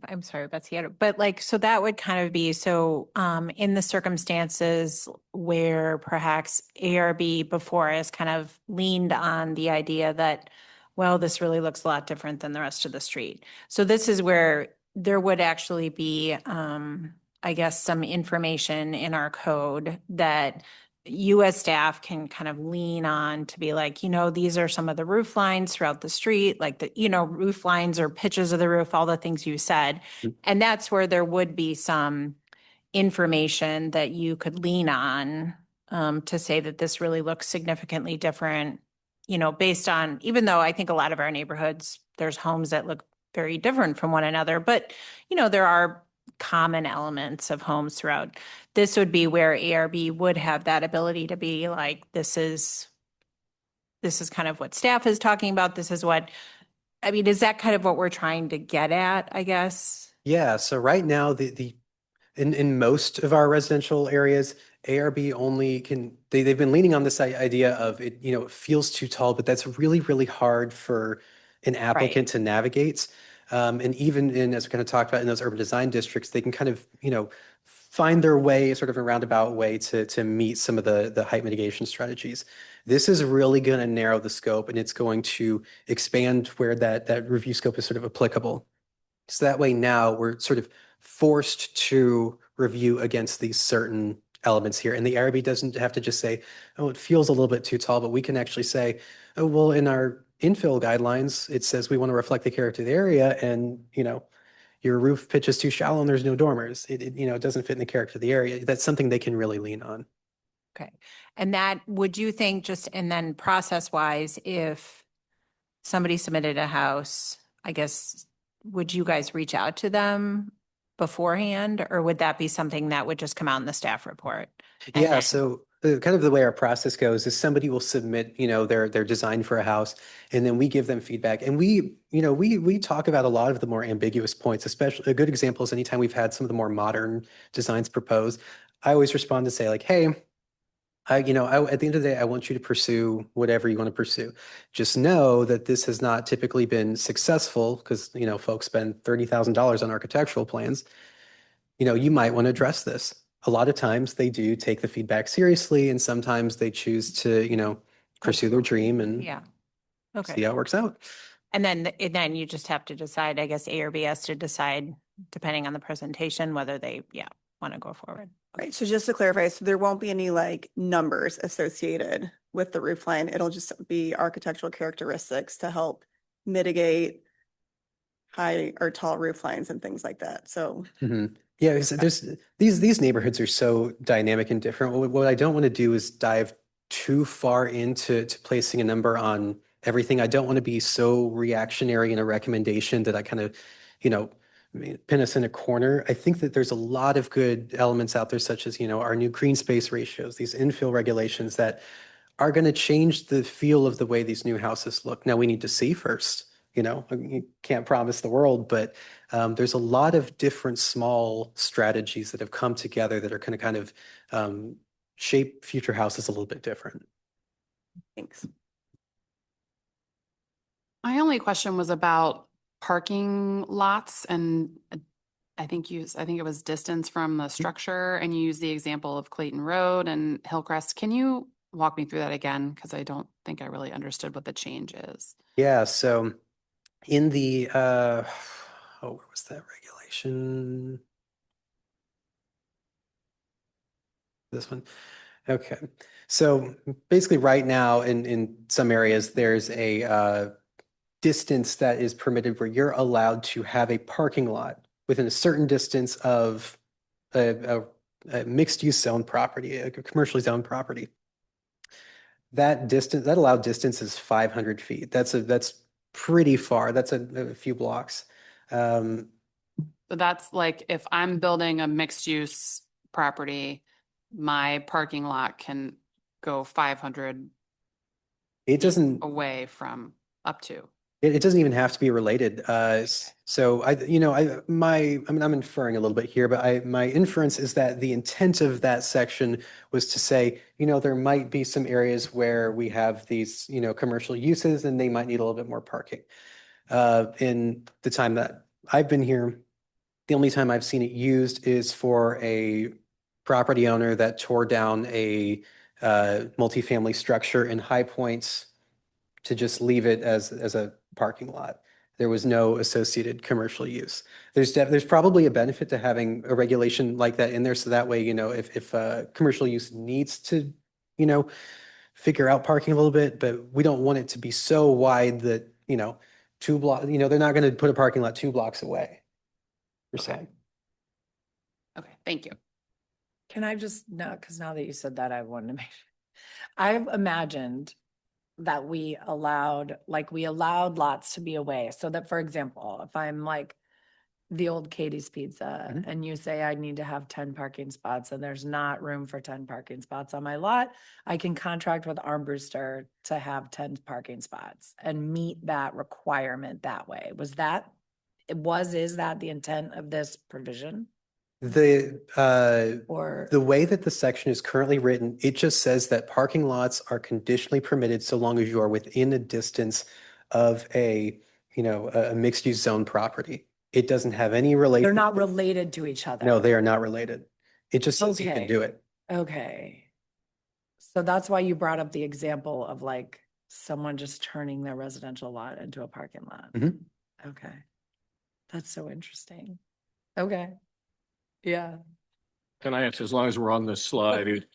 I'm sorry, Betsy, but like, so that would kind of be, so in the circumstances where perhaps ARB before has kind of leaned on the idea that, well, this really looks a lot different than the rest of the street. So this is where there would actually be, I guess, some information in our code that you as staff can kind of lean on to be like, these are some of the roof lines throughout the street, like the, roof lines or pitches of the roof, all the things you said. And that's where there would be some information that you could lean on to say that this really looks significantly different, based on, even though I think a lot of our neighborhoods, there's homes that look very different from one another, but, there are common elements of homes throughout. This would be where ARB would have that ability to be like, this is kind of what staff is talking about. This is what, is that kind of what we're trying to get at, I guess? Yeah. So right now, in most of our residential areas, ARB only they've been leaning on this idea of it, it feels too tall, but that's really, really hard for an applicant to navigate. And even as we kind of talked about in those urban design districts, they can kind of, find their way sort of a roundabout way to meet some of the height mitigation strategies. This is really going to narrow the scope, and it's going to expand where that review scope is sort of applicable. So that way now we're sort of forced to review against these certain elements here. And the ARB doesn't have to just say, oh, it feels a little bit too tall, but we can actually say, oh, well, in our infill guidelines, it says we want to reflect the character of the area, and, your roof pitch is too shallow and there's no dormers. It doesn't fit in the character of the area. That's something they can really lean on. Okay. And that, would you think just, and then process wise, if somebody submitted a house, I guess, would you guys reach out to them beforehand, or would that be something that would just come out in the staff report? Yeah. So kind of the way our process goes is somebody will submit, their design for a house, and then we give them feedback. And we talk about a lot of the more ambiguous points, especially a good example is anytime we've had some of the more modern designs proposed, I always respond to say like, hey, at the end of the day, I want you to pursue whatever you want to pursue. Just know that this has not typically been successful because, folks spend $30,000 on architectural plans. You might want to address this. A lot of times they do take the feedback seriously, and sometimes they choose to, pursue their dream and Yeah. see Okay. how it works out. And then you just have to decide, I guess A or B has to decide, depending on the presentation, whether they, want to go forward. Right, so just to clarify, so there won't be any like numbers associated with the roof line. It'll just be architectural characteristics to help mitigate high or tall roof lines and things like that. So Mhm. Yeah, because there's these neighborhoods are so dynamic and different. What I don't want to do is dive too far into placing a number on everything. I don't want to be so reactionary in a recommendation that I kind of, pin us in a corner. I think that there's a lot of good elements out there, such as, our new green space ratios, these infill regulations that are going to change the feel of the way these new houses look. Now we need to see first. You can't promise the world, but there's a lot of different small strategies that have come together that are going to kind of shape future houses a little bit different. thanks. My only question was about parking lots, and I think it was distance from the structure, and you used the example of Clayton Road and Hillcrest. Can you walk me through that again? Because I don't think I really understood what the change is. Yeah, so in the where was that regulation? This one. Okay. So basically right now in some areas, there's a distance that is permitted where you're allowed to have a parking lot within a certain distance of a mixed use zone property, a commercially zoned property. That allowed distance is 500 feet. That's pretty far. That's a few blocks. So that's like if I'm building a mixed use property, my parking lot can go 500 It doesn't away from up to. It doesn't even have to be related. So I'm inferring a little bit here, but my inference is that the intent of that section was to say, there might be some areas where we have these, commercial uses and they might need a little bit more parking. In the time that I've been here, the only time I've seen it used is for a property owner that tore down a multifamily structure in High Points to just leave it as a parking lot. There was no associated commercial use. There's probably a benefit to having a regulation like that in there, so that way, if commercial use needs to, figure out parking a little bit, but we don't want it to be so wide that, 2 blocks, they're not going to put a parking lot 2 blocks away, per se. Okay, thank you. Can I just, because now that you said that, I wanted to make sure. I've imagined that we allowed lots to be away. So that, for example, if I'm like the old Katie's Pizza and you say I need to have 10 parking spots and there's not room for 10 parking spots on my lot, I can contract with Armbruster to have 10 parking spots and meet that requirement that way. Is that the intent of this provision? Or The way that the section is currently written, it just says that parking lots are conditionally permitted so long as you are within a distance of a mixed use zone property. It doesn't have any relation. they're not related to each other? No, they are not related. It just says you can Okay. do it. Okay. So that's why you brought up the example of like someone just turning their residential lot into a parking lot. Mhm. Okay. That's so interesting. Okay. Yeah. Can I ask, as long as we're on this slide,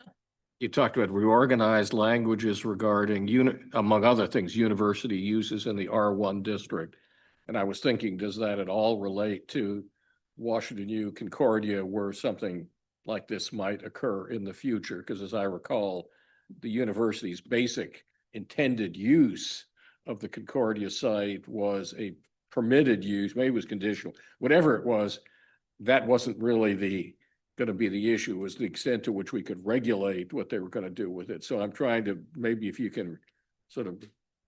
you talked about reorganized languages regarding, among other things, university uses in the R1 district. And I was thinking, does that at all relate to Washington U, Concordia, where something like this might occur in the future? Because as I recall, the university's basic intended use of the Concordia site was a permitted use, maybe it was conditional, whatever it was, that wasn't really the going to be the issue, was the extent to which we could regulate what they were going to do with it. So I'm trying to, maybe if you can sort of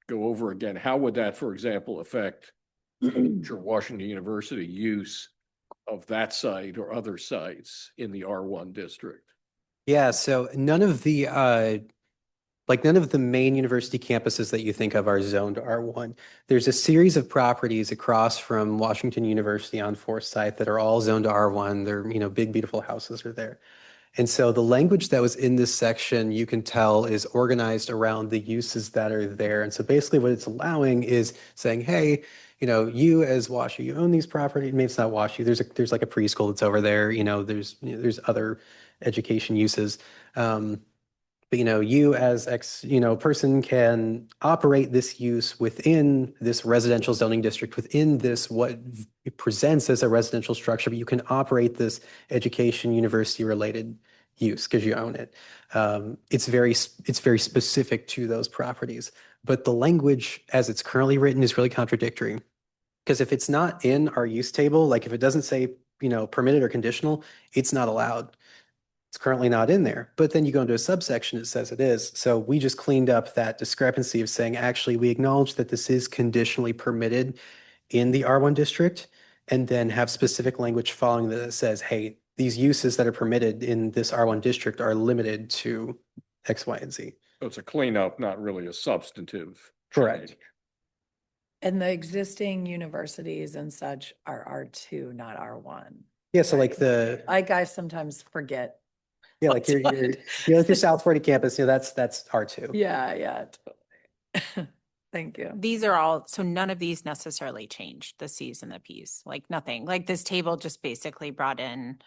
go over again, how would that, for example, affect Washington University use of that site or other sites in the R1 district? Yeah, so none of the main university campuses that you think of are zoned R1. There's a series of properties across from Washington University on Forsyth that are all zoned to R1. They're, big, beautiful houses are there. And so the language that was in this section, you can tell, is organized around the uses that are there. And so basically what it's allowing is saying, hey, you as WashU, you own these properties. Maybe it's not WashU. There's like a preschool that's over there. There's other education uses. But you as person can operate this use within this residential zoning district, within this what it presents as a residential structure, but you can operate this education university related use because you own it. It's very specific to those properties. But the language as it's currently written is really contradictory. Because if it's not in our use table, like if it doesn't say, permitted or conditional, it's not allowed. It's currently not in there, but then you go into a subsection, it says it is. So we just cleaned up that discrepancy of saying, actually, we acknowledge that this is conditionally permitted in the R1 district, and then have specific language following that says, hey, these uses that are permitted in this R1 district are limited to X, Y, and Z. So it's a cleanup, not really a substantive Correct. change. And the existing universities and such are R2, not R1. Yeah, so like I sometimes forget. yeah, like your South Florida campus, that's R2. Yeah, totally. Thank you. These are all, so none of these necessarily changed, the Cs and the Ps, like nothing. Like this table just basically brought in,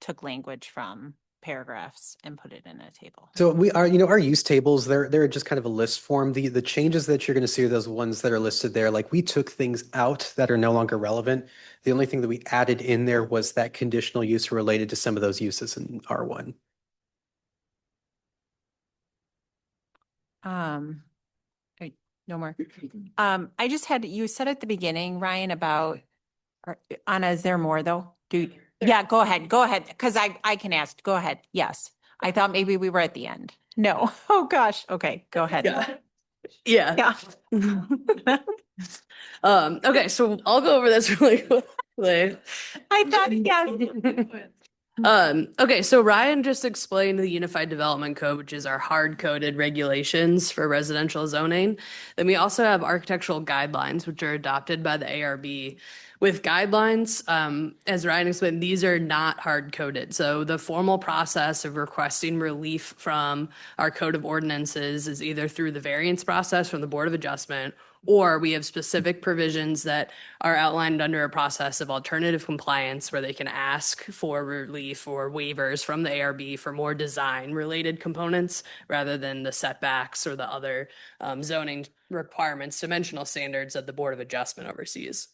took language from paragraphs and put it in a table. So we are, our use tables, they're just kind of a list form. The changes that you're going to see are those ones that are listed there. Like we took things out that are no longer relevant. The only thing that we added in there was that conditional use related to some of those uses in R1. Wait, no more. I just had, you said at the beginning, Ryan, about, Anna, is there more though? Yeah, go ahead, because I can ask, go ahead, yes. I thought maybe we were at the end. No, oh gosh, okay, go ahead. Yeah. Yeah. Okay, so I'll go over this really quickly. I thought, yes. Okay, so Ryan just explained the Unified Development Code, which is our hard-coded regulations for residential zoning. Then we also have architectural guidelines, which are adopted by the ARB. With guidelines, as Ryan explained, these are not hard-coded. So the formal process of requesting relief from our Code of Ordinances is either through the variance process from the Board of Adjustment, or we have specific provisions that are outlined under a process of alternative compliance where they can ask for relief or waivers from the ARB for more design-related components rather than the setbacks or the other zoning requirements, dimensional standards that the Board of Adjustment oversees.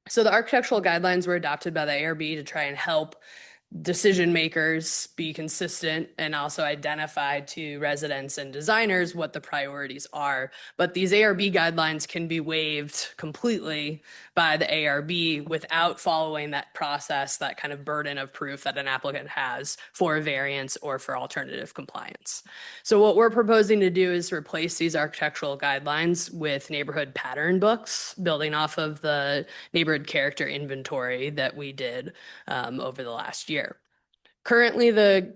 So the architectural guidelines were adopted by the ARB to try and help decision makers be consistent and also identify to residents and designers what the priorities are. But these ARB guidelines can be waived completely by the ARB without following that process, that kind of burden of proof that an applicant has for a variance or for alternative compliance. So what we're proposing to do is replace these architectural guidelines with neighborhood pattern books, building off of the neighborhood character inventory that we did over the last year. Currently, the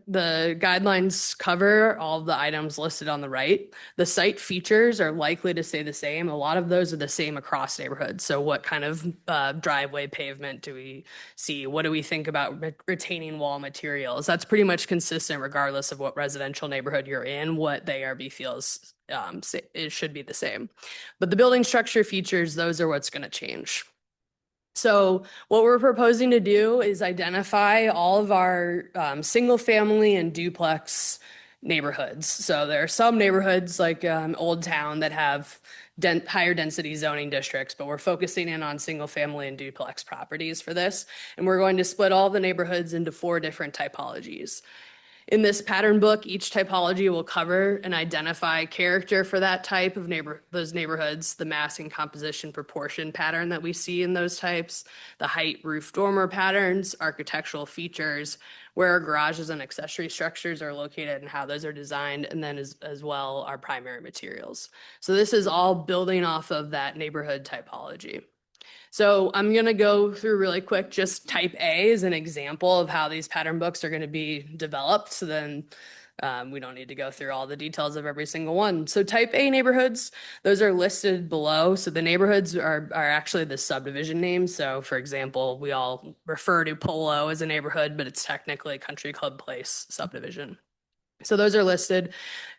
guidelines cover all of the items listed on the right. The site features are likely to stay the same. A lot of those are the same across neighborhoods. So what kind of driveway pavement do we see? What do we think about retaining wall materials? That's pretty much consistent regardless of what residential neighborhood you're in, what the ARB feels it should be the same. But the building structure features, those are what's going to change. So what we're proposing to do is identify all of our single family and duplex neighborhoods. So there are some neighborhoods like Old Town that have higher density zoning districts, but we're focusing in on single family and duplex properties for this. And we're going to split all the neighborhoods into 4 different typologies. In this pattern book, each typology will cover and identify character for that type of those neighborhoods, the massing, composition, proportion pattern that we see in those types, the height, roof, dormer patterns, architectural features, where our garages and accessory structures are located and how those are designed, and then as well our primary materials. So this is all building off of that neighborhood typology. So I'm going to go through really quick, just type A is an example of how these pattern books are going to be developed. So then we don't need to go through all the details of every single one. So type A neighborhoods, those are listed below. So the neighborhoods are actually the subdivision names. So for example, we all refer to Polo as a neighborhood, but it's technically Country Club Place subdivision. So those are listed.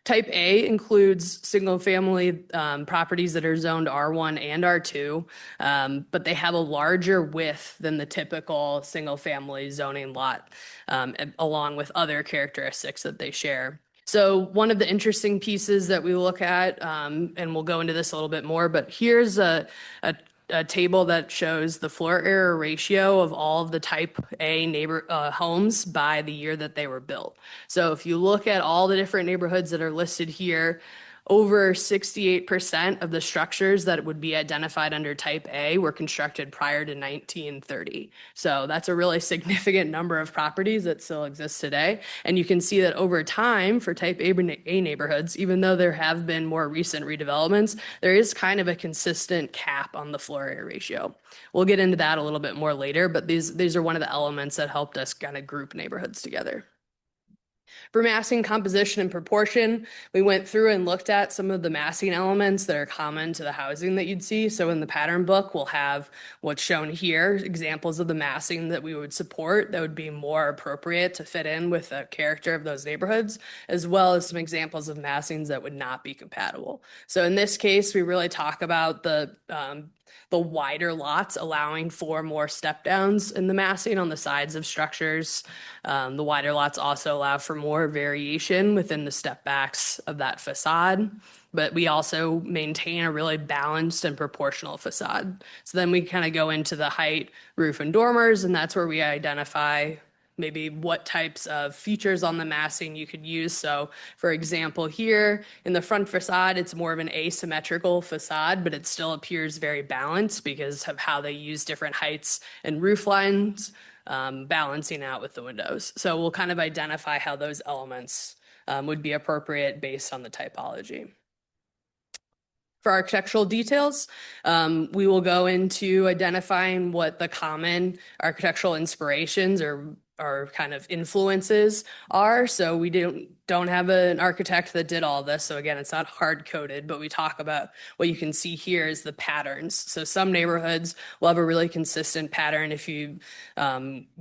Type A includes single family properties that are zoned R1 and R2, but they have a larger width than the typical single family zoning lot, along with other characteristics that they share. So one of the interesting pieces that we look at, and we'll go into this a little bit more, but here's a table that shows the floor area ratio of all of the type A homes by the year that they were built. So if you look at all the different neighborhoods that are listed here, over 68% of the structures that would be identified under type A were constructed prior to 1930. So that's a really significant number of properties that still exist today. And you can see that over time for type A neighborhoods, even though there have been more recent redevelopments, there is kind of a consistent cap on the floor area ratio. We'll get into that a little bit more later, but these are one of the elements that helped us kind of group neighborhoods together. For massing, composition, and proportion, we went through and looked at some of the massing elements that are common to the housing that you'd see. So in the pattern book, we'll have what's shown here, examples of the massing that we would support that would be more appropriate to fit in with the character of those neighborhoods, as well as some examples of massings that would not be compatible. So in this case, we really talk about the wider lots, allowing for more step downs in the massing on the sides of structures. The wider lots also allow for more variation within the step backs of that facade, but we also maintain a really balanced and proportional facade. So then we kind of go into the height, roof, and dormers, and that's where we identify maybe what types of features on the massing you could use. So for example, here in the front facade, it's more of an asymmetrical facade, but it still appears very balanced because of how they use different heights and roof lines, balancing out with the windows. So we'll kind of identify how those elements would be appropriate based on the typology. For architectural details, we will go into identifying what the common architectural inspirations or kind of influences are. So we don't have an architect that did all this. So again, it's not hard coded, but we talk about what you can see here is the patterns. So some neighborhoods will have a really consistent pattern. If you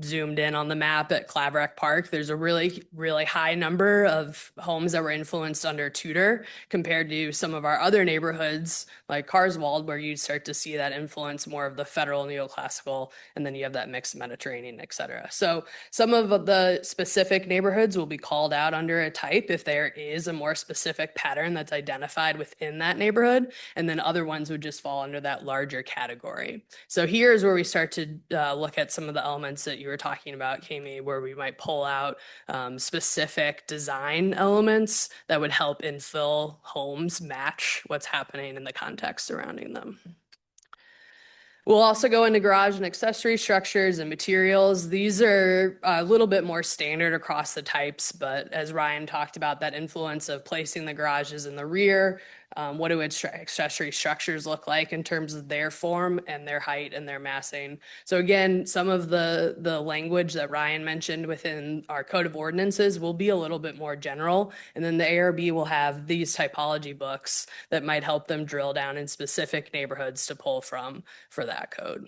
zoomed in on the map at Claverack Park, there's a really, really high number of homes that were influenced under Tudor compared to some of our other neighborhoods like Carswald, where you start to see that influence more of the federal neoclassical, and then you have that mixed Mediterranean, et cetera. So some of the specific neighborhoods will be called out under a type if there is a more specific pattern that's identified within that neighborhood, and then other ones would just fall under that larger category. So here's where we start to look at some of the elements that you were talking about, Kami, where we might pull out specific design elements that would help infill homes match what's happening in the context surrounding them. We'll also go into garage and accessory structures and materials. These are a little bit more standard across the types, but as Ryan talked about, that influence of placing the garages in the rear, what do accessory structures look like in terms of their form and their height and their massing. So again, some of the language that Ryan mentioned within our code of ordinances will be a little bit more general. And then the ARB will have these typology books that might help them drill down in specific neighborhoods to pull from for that code.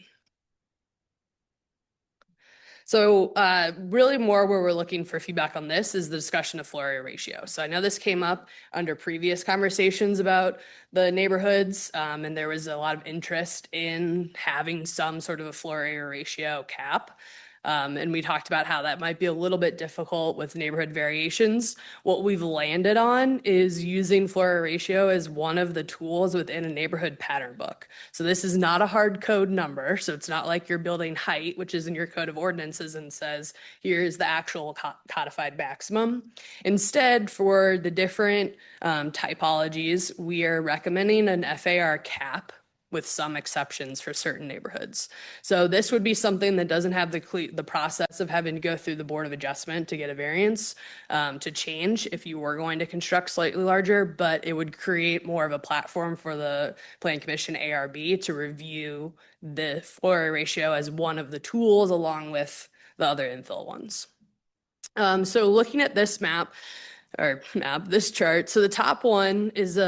So really more where we're looking for feedback on this is the discussion of floor area ratio. So I know this came up under previous conversations about the neighborhoods, and there was a lot of interest in having some sort of a floor area ratio cap. And we talked about how that might be a little bit difficult with neighborhood variations. What we've landed on is using FLORA ratio as one of the tools within a neighborhood pattern book. So this is not a hard code number. So it's not like you're building height, which is in your code of ordinances and says, here's the actual codified maximum. Instead, for the different typologies, we are recommending an FAR cap with some exceptions for certain neighborhoods. So this would be something that doesn't have the process of having to go through the Board of Adjustment to get a variance to change if you were going to construct slightly larger, but it would create more of a platform for the Plan Commission ARB to review the FLORA ratio as one of the tools along with the other infill ones. So looking at this this chart. So the top one is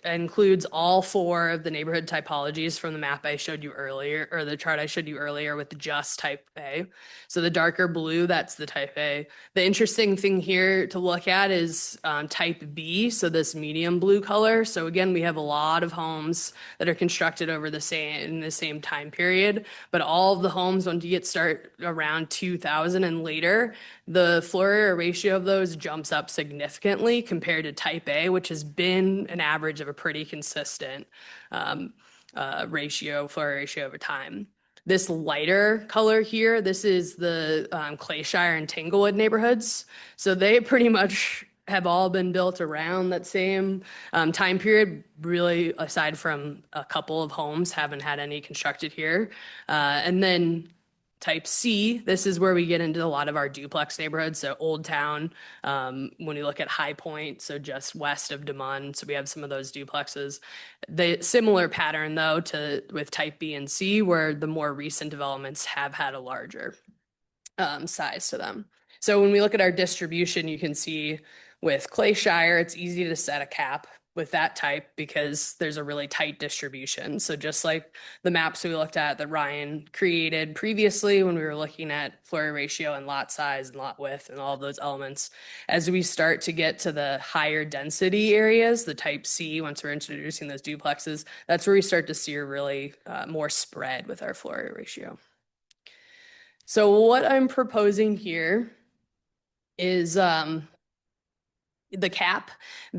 includes all 4 of the neighborhood typologies from the map I showed you earlier, or the chart I showed you earlier with just type A. So the darker blue, that's the type A. The interesting thing here to look at is type B, so this medium blue color. So again, we have a lot of homes that are constructed over in the same time period, but all of the homes, once you start around 2000 and later, the FLORA ratio of those jumps up significantly compared to type A, which has been an average of a pretty consistent FLORA ratio over time. This lighter color here, this is the Clayshire and Tanglewood neighborhoods. So they pretty much have all been built around that same time period, really aside from a couple of homes haven't had any constructed here. And then type C, this is where we get into a lot of our duplex neighborhoods. So Old Town, when we look at High Point, so just west of Des Moines, so we have some of those duplexes. The similar pattern though with type B and C, where the more recent developments have had a larger size to them. So when we look at our distribution, you can see with Clayshire, it's easy to set a cap with that type because there's a really tight distribution. So just like the maps we looked at that Ryan created previously when we were looking at FLORA ratio and lot size and lot width and all of those elements, as we start to get to the higher density areas, the type C, once we're introducing those duplexes, that's where we start to see a really more spread with our FLORA ratio. So what I'm proposing here is the cap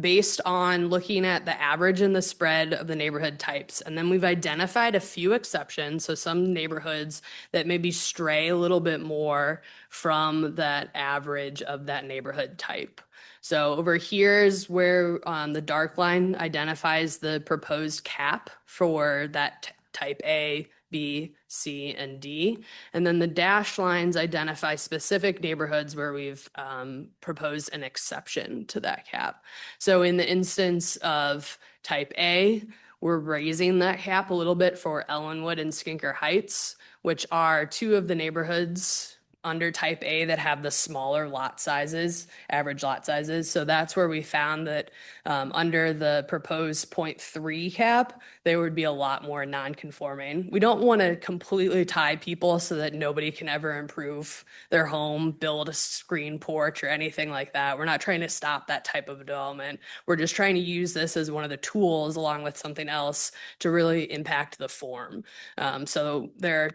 based on looking at the average and the spread of the neighborhood types. And then we've identified a few exceptions. So some neighborhoods that maybe stray a little bit more from that average of that neighborhood type. So over here is where the dark line identifies the proposed cap for that type A, B, C, and D. And then the dashed lines identify specific neighborhoods where we've proposed an exception to that cap. So in the instance of type A, we're raising that cap a little bit for Ellenwood and Skinker Heights, which are 2 of the neighborhoods under type A that have the smaller lot sizes, average lot sizes. So that's where we found that under the proposed 0.3 cap, there would be a lot more non-conforming. We don't want to completely tie people so that nobody can ever improve their home, build a screen porch or anything like that. We're not trying to stop that type of development. We're just trying to use this as one of the tools along with something else to really impact the form. So there are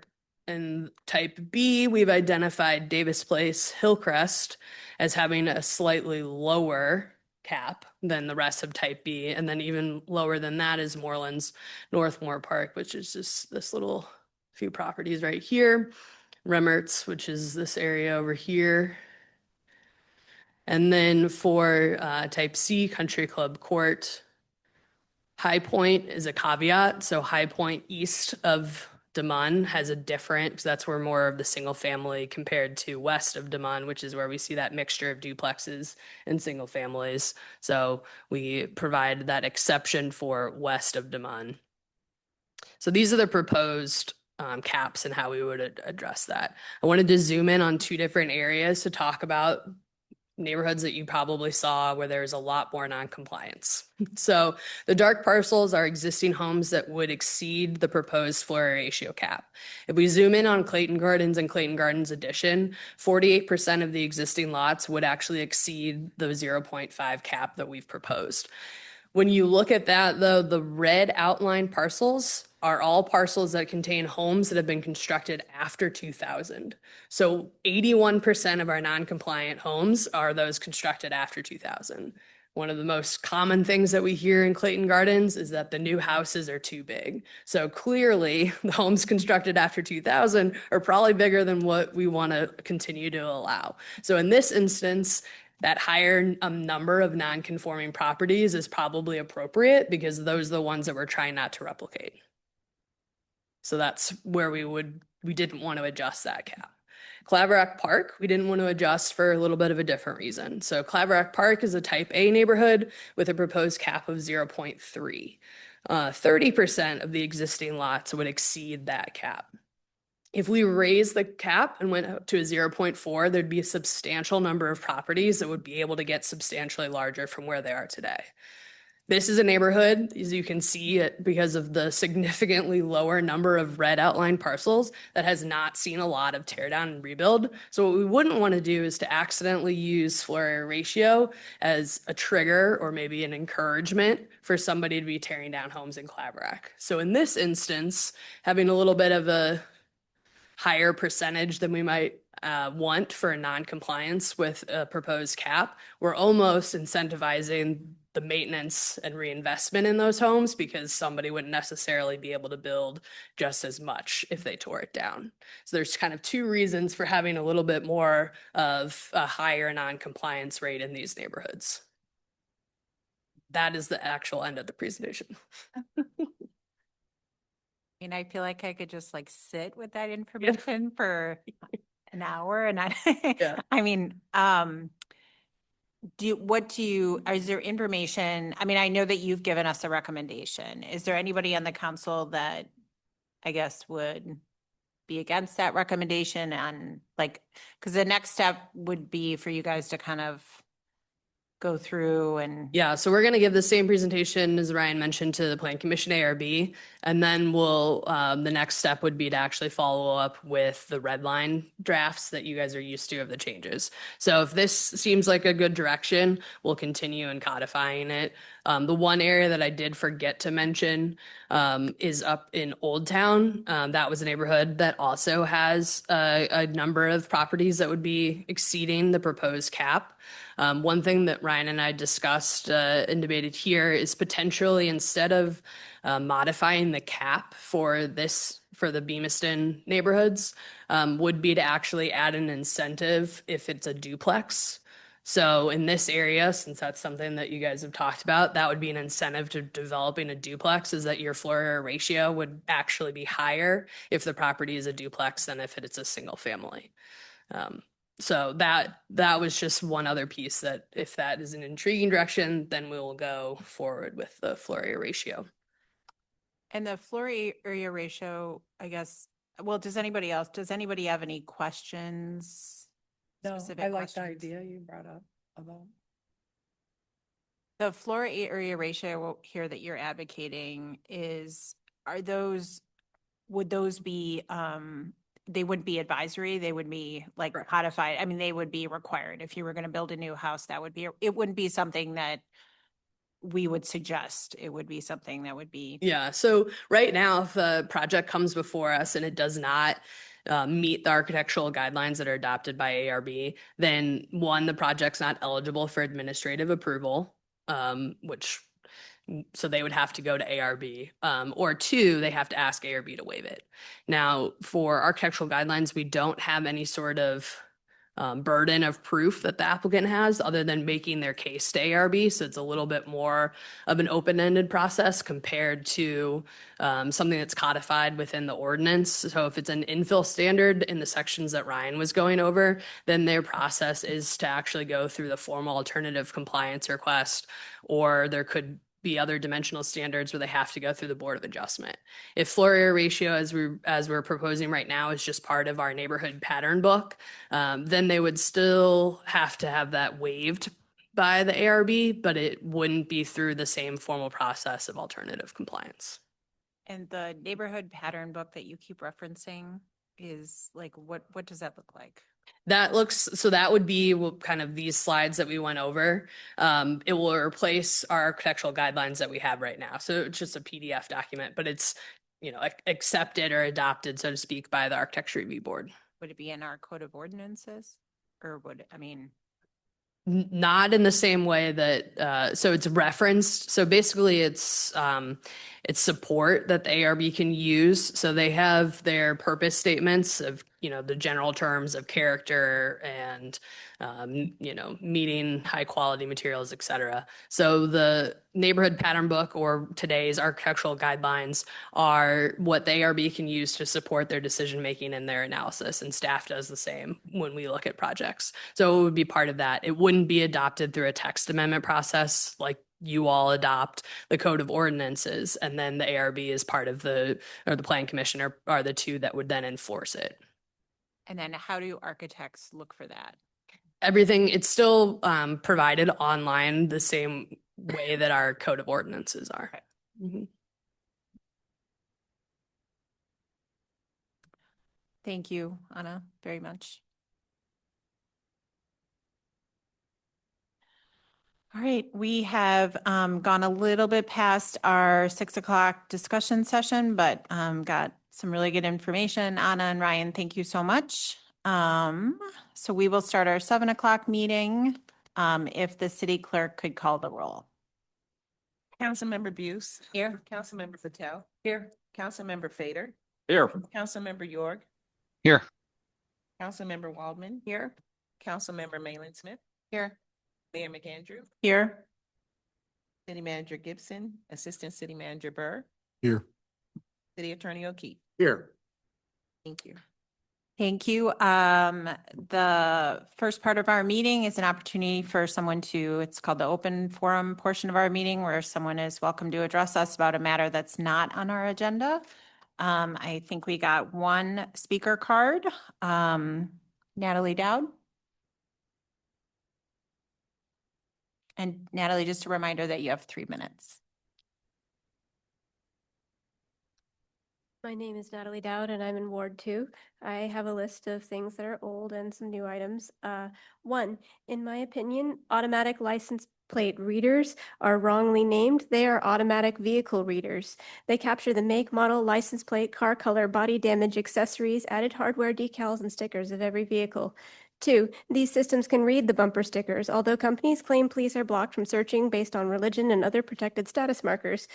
in type B, we've identified Davis Place, Hillcrest as having a slightly lower cap than the rest of type B. And then even lower than that is Moreland's Northmore Park, which is just this little few properties right here. Remertz, which is this area over here. And then for type C, Country Club Court, High Point is a caveat. So High Point east of Des Moines has a different, because that's where more of the single family compared to west of Des Moines, which is where we see that mixture of duplexes and single families. So we provide that exception for west of Des Moines. So these are the proposed caps and how we would address that. I wanted to zoom in on 2 different areas to talk about neighborhoods that you probably saw where there's a lot more non-compliance. So the dark parcels are existing homes that would exceed the proposed FLORA ratio cap. If we zoom in on Clayton Gardens and Clayton Gardens Addition, 48% of the existing lots would actually exceed the 0.5 cap that we've proposed. When you look at that though, the red outline parcels are all parcels that contain homes that have been constructed after 2000. So 81% of our non-compliant homes are those constructed after 2000. One of the most common things that we hear in Clayton Gardens is that the new houses are too big. So clearly, the homes constructed after 2000 are probably bigger than what we want to continue to allow. So in this instance, that higher number of non-conforming properties is probably appropriate because those are the ones that we're trying not to replicate. So that's where we didn't want to adjust that cap. Claverack Park, we didn't want to adjust for a little bit of a different reason. So Claverack Park is a type A neighborhood with a proposed cap of 0.3. 30% of the existing lots would exceed that cap. If we raise the cap and went up to a 0.4, there'd be a substantial number of properties that would be able to get substantially larger from where they are today. This is a neighborhood, as you can see, because of the significantly lower number of red outline parcels that has not seen a lot of tear down and rebuild. So what we wouldn't want to do is to accidentally use floor area ratio as a trigger or maybe an encouragement for somebody to be tearing down homes in Claverack. So in this instance, having a little bit of a higher percentage than we might want for a non-compliance with a proposed cap, we're almost incentivizing the maintenance and reinvestment in those homes because somebody wouldn't necessarily be able to build just as much if they tore it down. So there's kind of two reasons for having a little bit more of a higher non-compliance rate in these neighborhoods. That is the actual end of the presentation. I mean, I feel like I could just like sit with that information for an hour and Yeah. I mean, is there information? I mean, I know that you've given us a recommendation. Is there anybody on the council that I guess would be against that recommendation and like, because the next step would be for you guys to kind of go through and. Yeah, so we're going to give the same presentation as Ryan mentioned to the Plan Commission ARB, and then the next step would be to actually follow up with the red line drafts that you guys are used to of the changes. So if this seems like a good direction, we'll continue in codifying it. The one area that I did forget to mention is up in Old Town. That was a neighborhood that also has a number of properties that would be exceeding the proposed cap. One thing that Ryan and I discussed and debated here is potentially instead of modifying the cap for the Bemiston neighborhoods, would be to actually add an incentive if it's a duplex. So in this area, since that's something that you guys have talked about, that would be an incentive to developing a duplex, is that your floor area ratio would actually be higher if the property is a duplex than if it's a single family. So that was just one other piece that if that is an intriguing direction, then we will go forward with the floor area ratio. And the floor area ratio, I guess, well, does anybody have any questions? No, Specific I like the questions? idea you brought up about. The floor area ratio here that you're advocating would those be, they wouldn't be advisory, they would be like Correct. codified, I mean, they would be required. If you were going to build a new house, it wouldn't be something that we would suggest. It would be something that would be. Yeah, so right now, if a project comes before us and it does not meet the architectural guidelines that are adopted by ARB, then one, the project's not eligible for administrative approval, so they would have to go to ARB, or two, they have to ask ARB to waive it. Now, for architectural guidelines, we don't have any sort of burden of proof that the applicant has other than making their case to ARB. So it's a little bit more of an open-ended process compared to something that's codified within the ordinance. So if it's an infill standard in the sections that Ryan was going over, then their process is to actually go through the formal alternative compliance request, or there could be other dimensional standards where they have to go through the Board of Adjustment. If floor area ratio, as we're proposing right now, is just part of our neighborhood pattern book, then they would still have to have that waived by the ARB, but it wouldn't be through the same formal process of alternative compliance. And the neighborhood pattern book that you keep referencing is like, what does that look like? That would be kind of these slides that we went over. It will replace our architectural guidelines that we have right now. So it's just a PDF document, but it's accepted or adopted, so to speak, by the Architecture Review Board. Would it be in our code of ordinances? Or would, I mean, Not in the same way that, so it's referenced. So basically it's support that the ARB can use. So they have their purpose statements of, the general terms of character and, meeting high quality materials, et cetera. So the neighborhood pattern book or today's architectural guidelines are what the ARB can use to support their decision making and their analysis. And staff does the same when we look at projects. So it would be part of that. It wouldn't be adopted through a text amendment process like you all adopt the code of ordinances, and then the ARB is part of the Plan Commission are the two that would then enforce it. and then how do architects look for that? Everything, it's still provided online the same way that our code of ordinances are. Okay. Mhm. Thank you, Anna, very much. All right, we have gone a little bit past our 6 o'clock discussion session, but got some really good information. Anna and Ryan, thank you so much. So we will start our 7 o'clock meeting. If the city clerk could call the roll. Councilmember Buse. Here. Councilmember Patel. Here. Councilmember Fader. Here. Councilmember York. Here. Councilmember Waldman. Here. Councilmember Malin Smith. Here. Mayor McAndrew. Here. City Manager Gibson. Assistant City Manager Burr. Here. City Attorney O'Keefe. Here. Thank you. Thank you. The first part of our meeting is an opportunity for someone to, it's called the open forum portion of our meeting, where someone is welcome to address us about a matter that's not on our agenda. I think we got one speaker card. Natalie Dowd. And Natalie, just a reminder that you have 3 minutes. My name is Natalie Dowd and I'm in Ward 2. I have a list of things that are old and some new items. 1, in my opinion, automatic license plate readers are wrongly named. They are automatic vehicle readers. They capture the make, model, license plate, car color, body damage, accessories, added hardware, decals, and stickers of every vehicle. 2, these systems can read the bumper stickers, although companies claim police are blocked from searching based on religion and other protected status markers.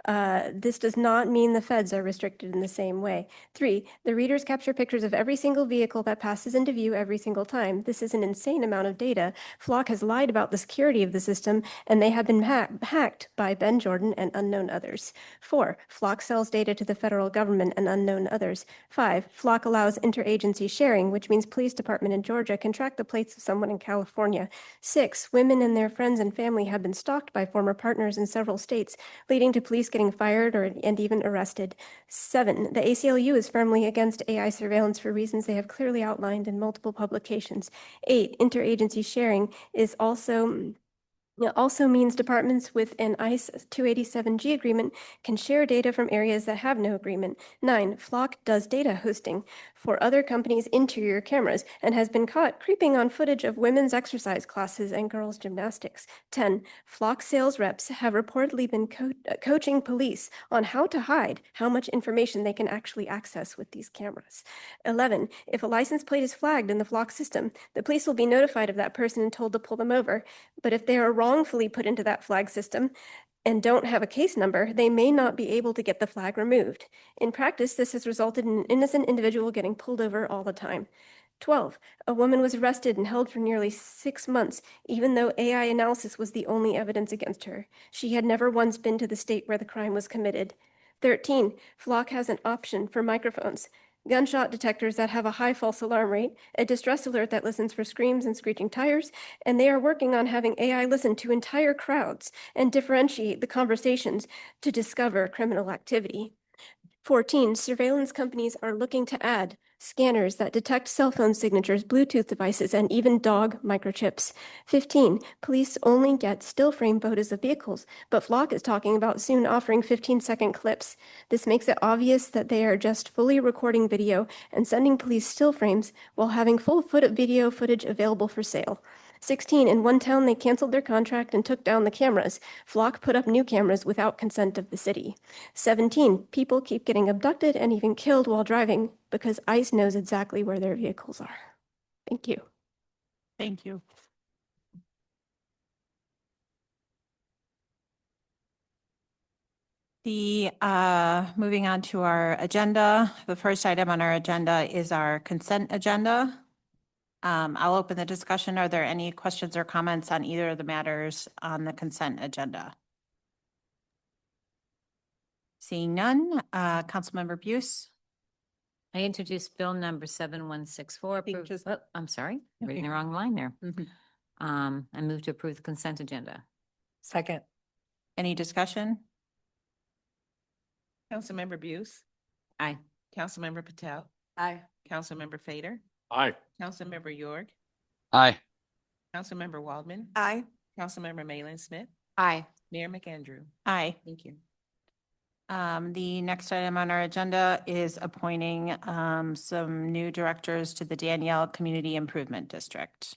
This does not mean the feds are restricted in the same way. 3, the readers capture pictures of every single vehicle that passes into view every single time. This is an insane amount of data. Flock has lied about the security of the system, and they have been hacked by Ben Jordan and unknown others. 4, Flock sells data to the federal government and unknown others. 5, Flock allows interagency sharing, which means police department in Georgia can track the plates of someone in California. 6, women and their friends and family have been stalked by former partners in several states, leading to police getting fired and even arrested. 7, the ACLU is firmly against AI surveillance for reasons they have clearly outlined in multiple publications. 8, interagency sharing is also means departments with an ICE 287G agreement can share data from areas that have no agreement. 9, Flock does data hosting for other companies' interior cameras and has been caught creeping on footage of women's exercise classes and girls' gymnastics. 10, Flock sales reps have reportedly been coaching police on how to hide how much information they can actually access with these cameras. 11, if a license plate is flagged in the Flock system, the police will be notified of that person and told to pull them over. But if they are wrongfully put into that flag system and don't have a case number, they may not be able to get the flag removed. In practice, this has resulted in an innocent individual getting pulled over all the time. 12, a woman was arrested and held for nearly 6 months, even though AI analysis was the only evidence against her. She had never once been to the state where the crime was committed. 13, Flock has an option for microphones, gunshot detectors that have a high false alarm rate, a distress alert that listens for screams and screeching tires, and they are working on having AI listen to entire crowds and differentiate the conversations to discover criminal activity. 14, surveillance companies are looking to add scanners that detect cell phone signatures, Bluetooth devices, and even dog microchips. 15, police only get still frame photos of vehicles, but Flock is talking about soon offering 15-second clips. This makes it obvious that they are just fully recording video and sending police still frames while having full video footage available for sale. 16, in one town, they canceled their contract and took down the cameras. Flock put up new cameras without consent of the city. 17, people keep getting abducted and even killed while driving because ICE knows exactly where their vehicles are. Thank you. Thank you. Moving on to our agenda, the first item on our agenda is our consent agenda. I'll open the discussion. Are there any questions or comments on either of the matters on the consent agenda? Seeing none, Councilmember Buse. I introduced bill number 7164. think approve- just- Oh, I'm sorry, reading the Okay. wrong line there. Mhm. I move to approve the consent agenda. Second. Any discussion? Councilmember Buse, Aye. Councilmember Patel, Aye. Councilmember Fader, Aye. Councilmember York, Aye. Councilmember Waldman, Aye. Councilmember Malin Smith, Aye. Mayor McAndrew. Aye. Thank you. The next item on our agenda is appointing some new directors to the Danielle Community Improvement District.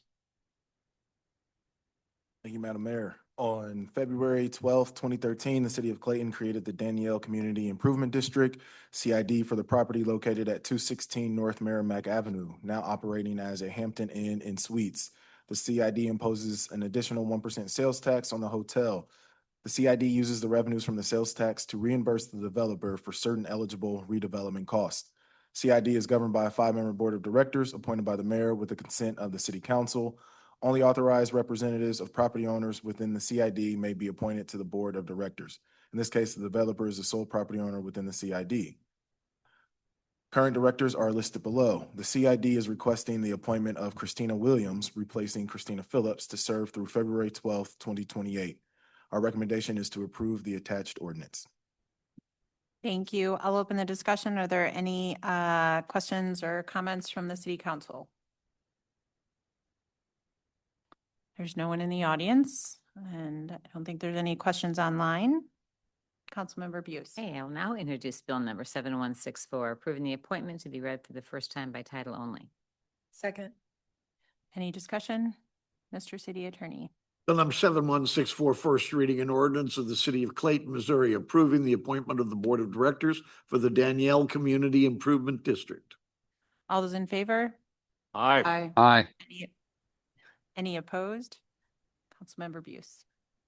Thank you, Madam Mayor. On February 12th, 2013, the City of Clayton created the Danielle Community Improvement District, CID, for the property located at 216 North Merrimack Avenue, now operating as a Hampton Inn and Suites. The CID imposes an additional 1% sales tax on the hotel. The CID uses the revenues from the sales tax to reimburse the developer for certain eligible redevelopment costs. CID is governed by a 5-member board of directors appointed by the mayor with the consent of the city council. Only authorized representatives of property owners within the CID may be appointed to the board of directors. In this case, the developer is the sole property owner within the CID. Current directors are listed below. The CID is requesting the appointment of Christina Williams, replacing Christina Phillips, to serve through February 12th, 2028. Our recommendation is to approve the attached ordinance. Thank you. I'll open the discussion. Are there any questions or comments from the city council? There's no one in the audience, and I don't think there's any questions online. Councilmember Buse. Okay, I'll now introduce bill number 7164, approving the appointment to be read for the first time by title only. Second. Any discussion? Mr. City Attorney. Bill number 7164, first reading, an ordinance of the city of Clayton, Missouri, approving the appointment of the board of directors for the Danielle Community Improvement District. All those in favor? Aye. Aye. Aye. Any opposed? Councilmember Buse.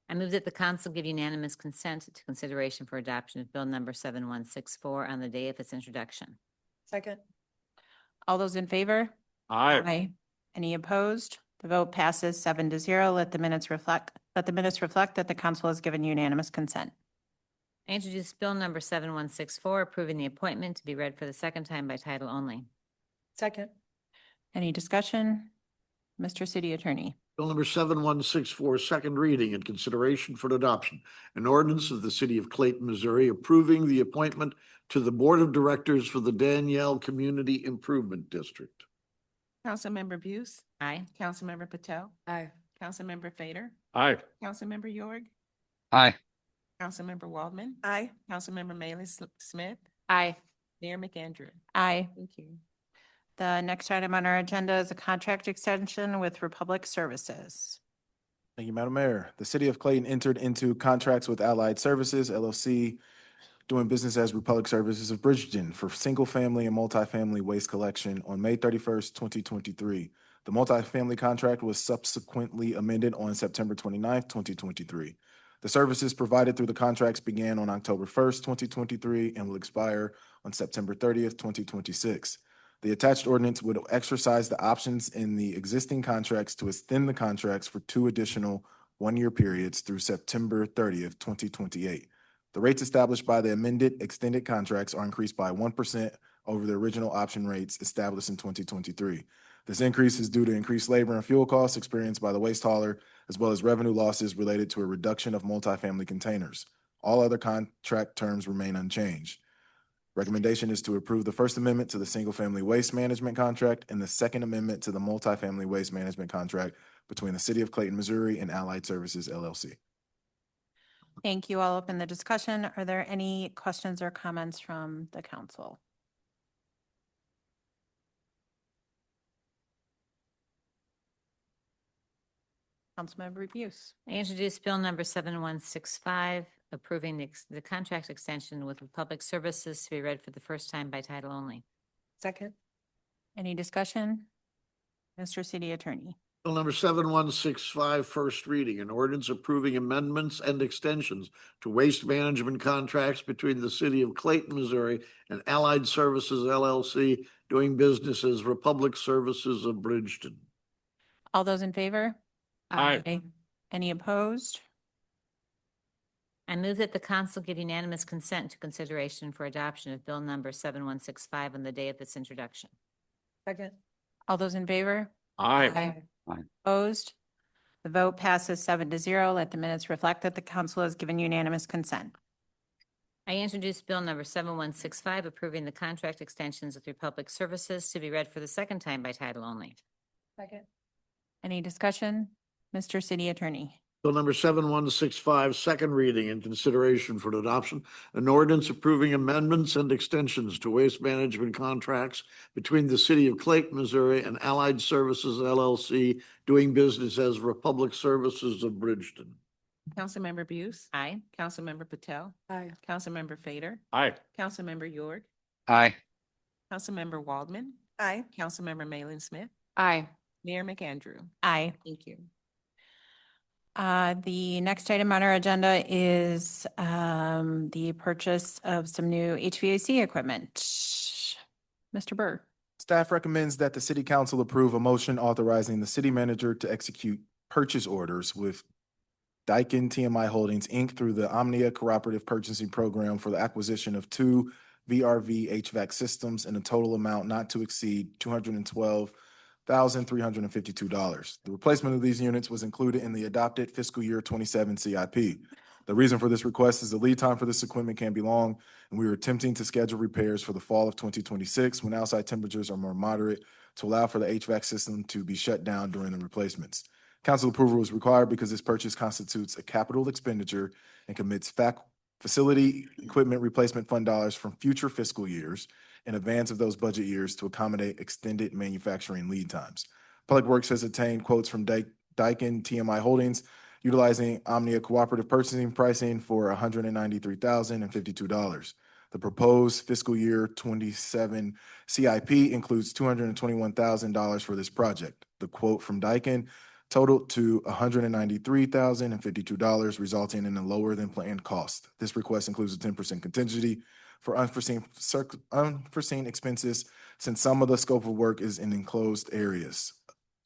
I move that the council give unanimous consent to consideration for adoption of bill number 7164 on the day of its introduction. Second. All those in favor? Aye. Any opposed? The vote passes 7-0. Let the minutes reflect that the council has given unanimous consent. I introduce bill number 7164, approving the appointment to be read for the second time by title only. Second. Any discussion? Mr. City Attorney. Bill number 7164, second reading and consideration for adoption. An ordinance of the city of Clayton, Missouri, approving the appointment to the board of directors for the Danielle Community Improvement District. Councilmember Buse, Aye. Councilmember Patel, Aye. Councilmember Fader, Aye. Councilmember York, Aye. Councilmember Waldman, Aye. Councilmember Malin Smith, Aye. Mayor McAndrew. Aye. Thank you. The next item on our agenda is a contract extension with Republic Services. Thank you, Madam Mayor. The City of Clayton entered into contracts with Allied Services, LLC, doing business as Republic Services of Bridgeton for single-family and multifamily waste collection on May 31st, 2023. The multifamily contract was subsequently amended on September 29th, 2023. The services provided through the contracts began on October 1st, 2023, and will expire on September 30th, 2026. The attached ordinance would exercise the options in the existing contracts to extend the contracts for 2 additional one-year periods through September 30th, 2028. The rates established by the amended extended contracts are increased by 1% over the original option rates established in 2023. This increase is due to increased labor and fuel costs experienced by the waste hauler, as well as revenue losses related to a reduction of multifamily containers. All other contract terms remain unchanged. Recommendation is to approve the First Amendment to the Single-Family Waste Management Contract and the Second Amendment to the Multifamily Waste Management Contract between the City of Clayton, Missouri and Allied Services, LLC. Thank you. I'll open the discussion. Are there any questions or comments from the council? Councilmember Buse. I introduce Bill number 7165, approving the contract extension with Republic Services to be read for the first time by title only. Second. Any discussion? Mr. City Attorney. Bill number 7165, first reading, an ordinance approving amendments and extensions to waste management contracts between the city of Clayton, Missouri and Allied Services LLC, doing business as Republic Services of Bridgeton. All those in favor? Aye. Any opposed? I move that the council give unanimous consent to consideration for adoption of Bill number 7165 on the day of its introduction. Second. All those in favor? Aye. Opposed? The vote passes 7-0. Let the minutes reflect that the council has given unanimous consent. I introduce Bill number 7165, approving the contract extensions with Republic Services to be read for the second time by title only. Second. Any discussion? Mr. City Attorney. Bill number 7165, second reading and consideration for adoption, an ordinance approving amendments and extensions to waste management contracts between the city of Clayton, Missouri and Allied Services LLC, doing business as Republic Services of Bridgeton. Councilmember Buse. Aye. Councilmember Patel. Aye. Councilmember Fader. Aye. Councilmember York. Aye. Councilmember Waldman. Aye. Councilmember Malin Smith. Aye. Mayor McAndrew. Aye. Thank you. The next item on our agenda is the purchase of some new HVAC equipment. Mr. Burr. Staff recommends that the city council approve a motion authorizing the city manager to execute purchase orders with Daikin TMI Holdings, Inc. through the Omnia Cooperative Purchasing Program for the acquisition of 2 VRV HVAC systems in a total amount not to exceed $212,352. The replacement of these units was included in the adopted fiscal year 27 CIP. The reason for this request is the lead time for this equipment can be long, and we are attempting to schedule repairs for the fall of 2026 when outside temperatures are more moderate to allow for the HVAC system to be shut down during the replacements. Council approval is required because this purchase constitutes a capital expenditure and commits facility equipment replacement fund dollars from future fiscal years in advance of those budget years to accommodate extended manufacturing lead times. Public Works has obtained quotes from Daikin TMI Holdings utilizing Omnia Cooperative Purchasing pricing for $193,052. The proposed fiscal year 27 CIP includes $221,000 for this project. The quote from Daikin totaled to $193,052, resulting in a lower than planned cost. This request includes a 10% contingency for unforeseen expenses, since some of the scope of work is in enclosed areas.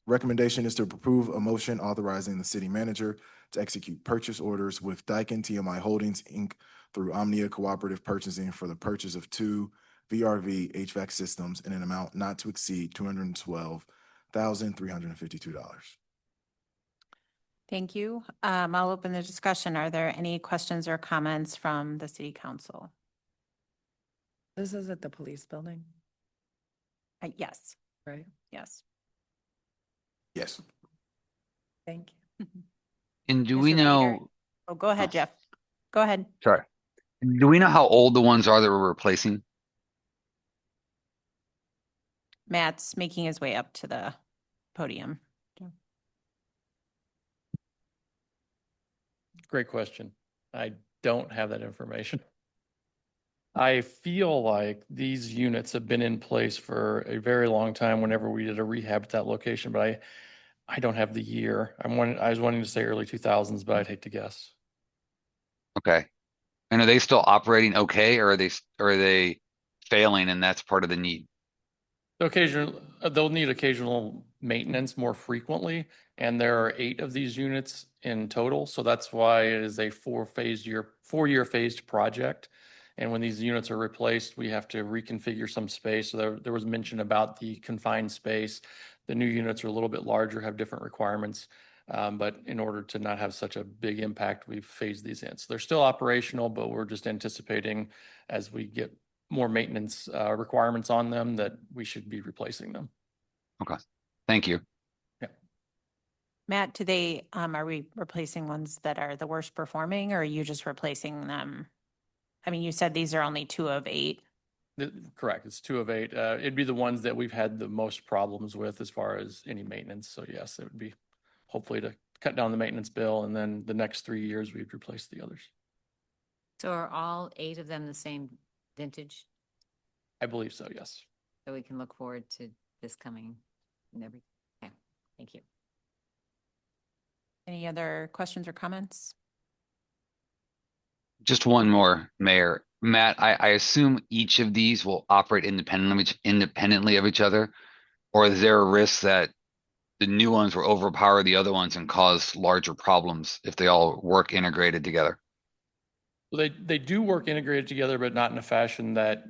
Recommendation is to approve a motion authorizing the city manager to execute purchase orders with Daikin TMI Holdings, Inc. through Omnia Cooperative Purchasing for the purchase of 2 VRV HVAC systems in an amount not to exceed $212,352. Thank you. I'll open the discussion. Are there any questions or comments from the city council? This is at the police building, Yes, right? yes. Yes. Thank you. And do Mr. we Vader? know, Oh, go ahead, Jeff. Go ahead. sorry, do we know how old the ones are that we're replacing? Matt's making his way up to the podium. Great question. I don't have that information. I feel like these units have been in place for a very long time whenever we did a rehab at that location, but I don't have the year. I was wanting to say early 2000s, but I'd hate to guess. Okay. And are they still operating okay, or are they failing and that's part of the need? They'll need occasional maintenance more frequently, and there are 8 of these units in total. So that's why it is a 4-year phased project. And when these units are replaced, we have to reconfigure some space. So there was mention about the confined space. The new units are a little bit larger, have different requirements. But in order to not have such a big impact, we've phased these in. So they're still operational, but we're just anticipating as we get more maintenance requirements on them that we should be replacing them. Okay. Thank you. Yeah. Matt, are we replacing ones that are the worst performing, or are you just replacing them? I mean, you said these are only 2 of 8. Correct. It's 2 of 8. It'd be the ones that we've had the most problems with as far as any maintenance. So yes, it would be hopefully to cut down the maintenance bill, and then the next 3 years we'd replace the others. So are all 8 of them the same vintage? I believe so, yes. So we can look forward to this coming and every, okay, thank you. Any other questions or comments? Just one more, Mayor. Matt, I assume each of these will operate independently of each other, or is there a risk that the new ones will overpower the other ones and cause larger problems if they all work integrated together? Well, they do work integrated together, but not in a fashion that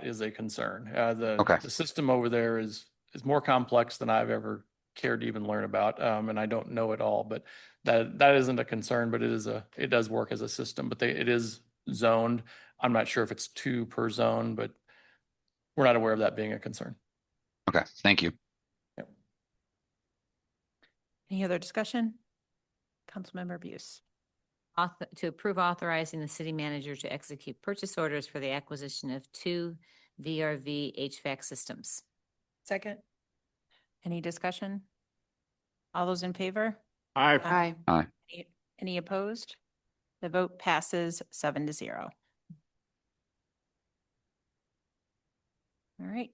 is a concern. Okay. The system over there is more complex than I've ever cared to even learn about, and I don't know it all. But that isn't a concern. But it does work as a system. But it is zoned. I'm not sure if it's 2 per zone, but we're not aware of that being a concern. Okay, thank you. Yep. Any other discussion? Councilmember Buse. To approve authorizing the city manager to execute purchase orders for the acquisition of 2 VRV HVAC systems. Second. Any discussion? All those in favor? Aye. Any opposed? The vote passes 7-0. All right.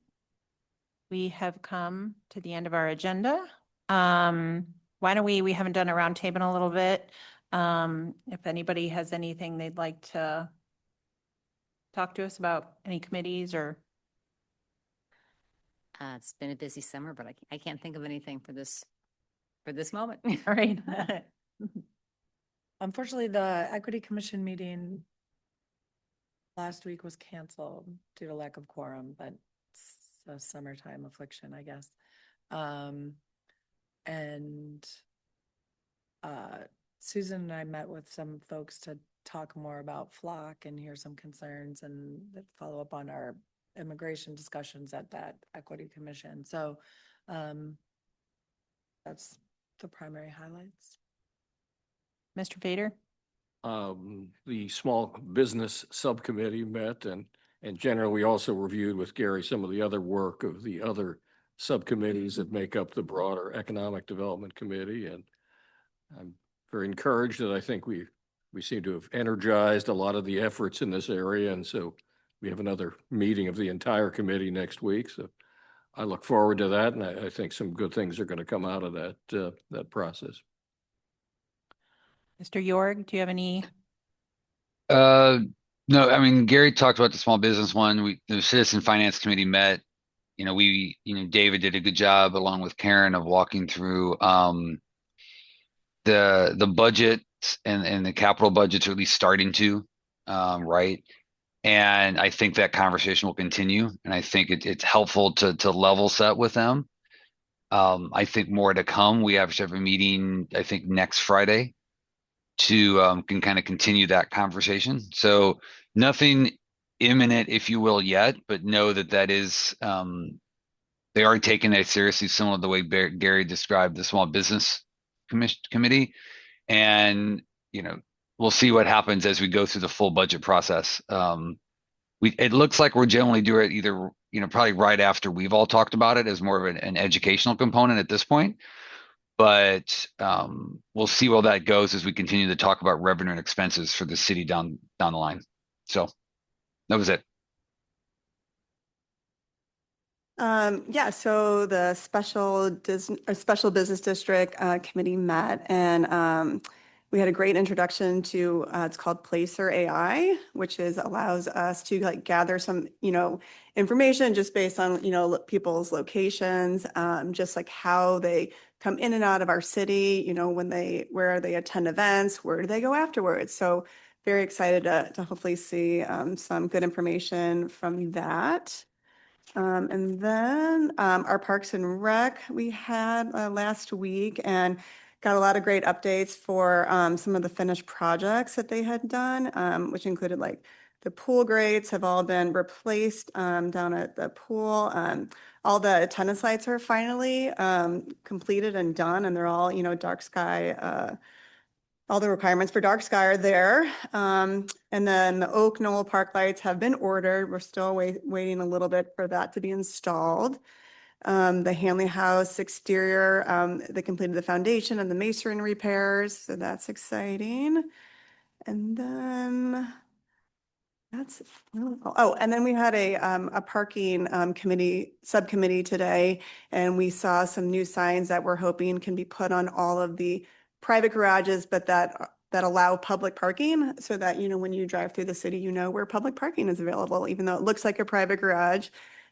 We have come to the end of our agenda. Why don't we haven't done a roundtable in a little bit. If anybody has anything they'd like to talk to us about, any committees or. It's been a busy summer, but I can't think of anything for this moment. All right. Unfortunately, the Equity Commission meeting last week was canceled due to lack of quorum, but it's a summertime affliction, I guess. Susan and I met with some folks to talk more about Flock and hear some concerns and follow up on our immigration discussions at that Equity Commission. So that's the primary highlights. Mr. Fader? The small business subcommittee met and generally we also reviewed with Gary some of the other work of the other subcommittees that make up the broader Economic Development Committee. And I'm very encouraged that I think we seem to have energized a lot of the efforts in this area. And so we have another meeting of the entire committee next week. So I look forward to that. And I think some good things are going to come out of that process. Mr. York, do you have any? No, I mean, Gary talked about the small business one. The Citizen Finance Committee met. David did a good job along with Karen of walking through the budget and the capital budgets, or at least starting to, right? And I think that conversation will continue. And I think it's helpful to level set with them. I think more to come. We have a meeting, I think, next Friday to can kind of continue that conversation. So nothing imminent, if you will, yet, but know that is they are taking it seriously, similar to the way Gary described the small business committee. And we'll see what happens as we go through the full budget process. It looks like we're generally doing it either probably right after we've all talked about it as more of an educational component at this point. But we'll see where that goes as we continue to talk about revenue and expenses for the city down the line. So that was it. Yeah, so the special business district committee met, and we had a great introduction to it's called Placer AI, which allows us to gather some information just based on people's locations, just like how they come in and out of our city, where they attend events, where do they go afterwards. So very excited to hopefully see some good information from that. And then our Parks and Rec we had last week, and got a lot of great updates for some of the finished projects that they had done, which included the pool grates have all been replaced down at the pool. All the tennis lights are finally completed and done, and they're all, dark sky. All the requirements for dark sky are there. And then the Oak Knoll Park lights have been ordered. We're still waiting a little bit for that to be installed. The Hanley House exterior, they completed the foundation and the masonry repairs, so that's exciting. And then that's, and then we had a parking subcommittee today, and we saw some new signs that we're hoping can be put on all of the private garages, but that allow public parking, so that, you know, when you drive through the city, you know where public parking is available, even though it looks like a private garage,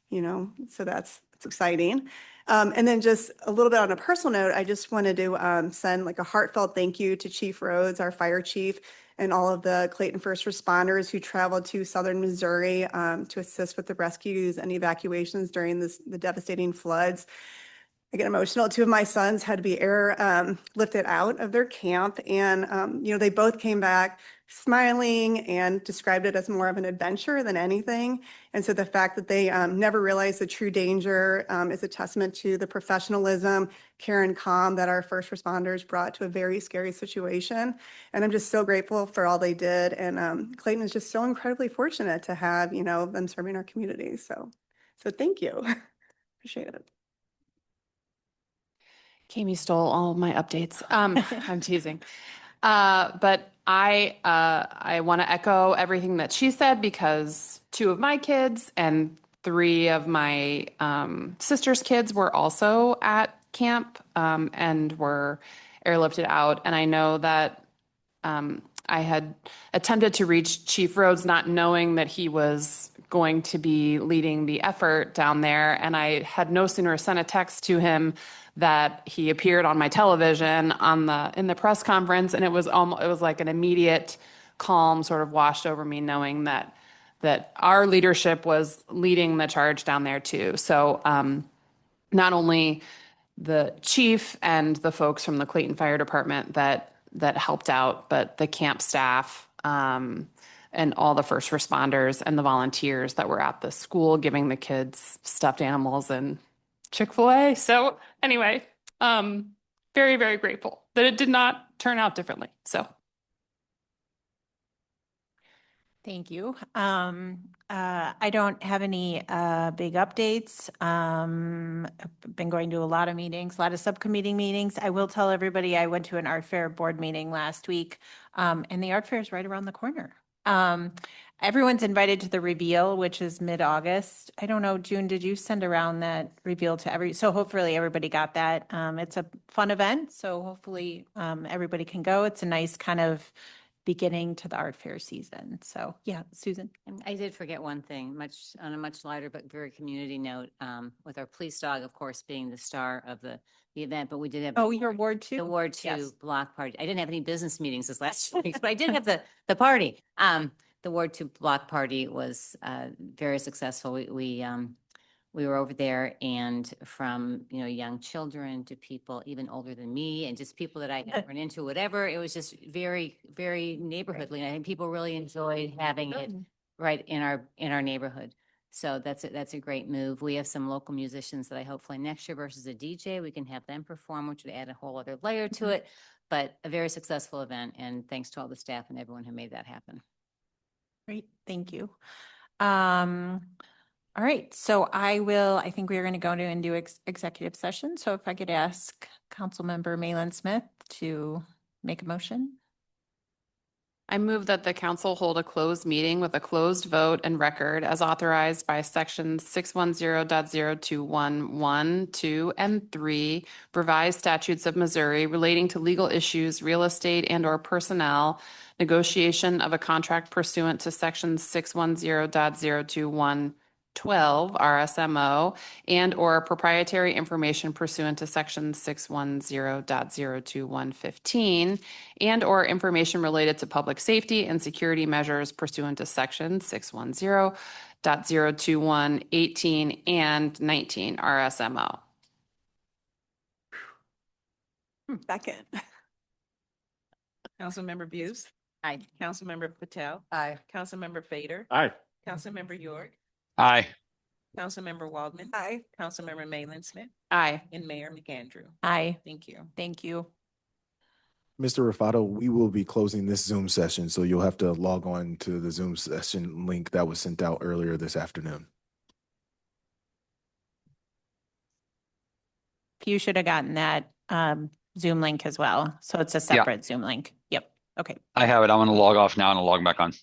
you know, so that's exciting. And then just a little bit on a personal note, I just wanted to send like a heartfelt thank you to Chief Rhodes, our fire chief, and all of the Clayton first responders who traveled to southern Missouri to assist with the rescues and evacuations during the devastating floods. I get emotional. Two of my sons had to be lifted out of their camp, and you know, they both came back smiling and described it as more of an adventure than anything. And so the fact that they never realized the true danger is a testament to the professionalism, care, and calm that our first responders brought to a very scary situation. And I'm just so grateful for all they did. And Clayton is just so incredibly fortunate to have, you know, them serving our community. So thank you. Appreciate it. Kami stole all of my updates. I'm teasing. But I want to echo everything that she said, because 2 of my kids and 3 of my sister's kids were also at camp and were airlifted out. And I know that I had attempted to reach Chief Rhodes, not knowing that he was going to be leading the effort down there. And I had no sooner sent a text to him that he appeared on my television in the press conference, and it was like an immediate calm sort of washed over me, knowing that our leadership was leading the charge down there too. So not only the chief and the folks from the Clayton Fire Department that helped out, but the camp staff and all the first responders and the volunteers that were at the school giving the kids stuffed animals and Chick-fil-A. So anyway, very, very grateful that it did not turn out differently. So. Thank you. I don't have any big updates. I've been going to a lot of meetings, a lot of subcommittee meetings. I will tell everybody I went to an art fair board meeting last week, and the art fair is right around the corner. Everyone's invited to the reveal, which is mid-August. I don't know, June, did you send around that reveal to so hopefully everybody got that. It's a fun event, so hopefully everybody can go. It's a nice kind of beginning to the art fair season. So yeah, Susan. And I did forget one thing, on a much lighter but very community note, with our police dog, of course, being the star of the event, but we did have. Oh, your Ward 2? The Ward 2 Yes. Block party. I didn't have any business meetings this last week, but I did have the party. The Ward 2 Block party was very successful. We were over there, and from, you know, young children to people even older than me, and just people that I had run into, whatever. It was just very, very neighborhoodly. And I think people really enjoyed having it right in our neighborhood. So that's a great move. We have some local musicians that I hopefully next year versus a DJ, we can have them perform, which would add a whole other layer to it. But a very successful event, and thanks to all the staff and everyone who made that happen. Great, thank you. All right, so I think we are going to go into executive session. So if I could ask Councilmember Malin Smith to make a motion. I move that the council hold a closed meeting with a closed vote and record as authorized by sections 610.0211, 2, and 3, revised statutes of Missouri relating to legal issues, real estate, and/or personnel, negotiation of a contract pursuant to sections 610.021, 12 RSMO, and/or proprietary information pursuant to section 610.02115, and/or information related to public safety and security measures pursuant to section 610.02118 and 19 RSMO. Second. Councilmember Buse. Aye. Councilmember Patel. Aye. Councilmember Fader. Aye. Councilmember York. Aye. Councilmember Waldman. Aye. Councilmember Malin Smith. Aye. And Mayor McAndrew. Aye, Thank you. thank you. Mr. Rafato, we will be closing this Zoom session, so you'll have to log on to the Zoom session link that was sent out earlier this afternoon. you should have gotten that Zoom link as well. So it's a separate Zoom link. Yep. Okay. I have it. I'm gonna log off now and I'll log back on.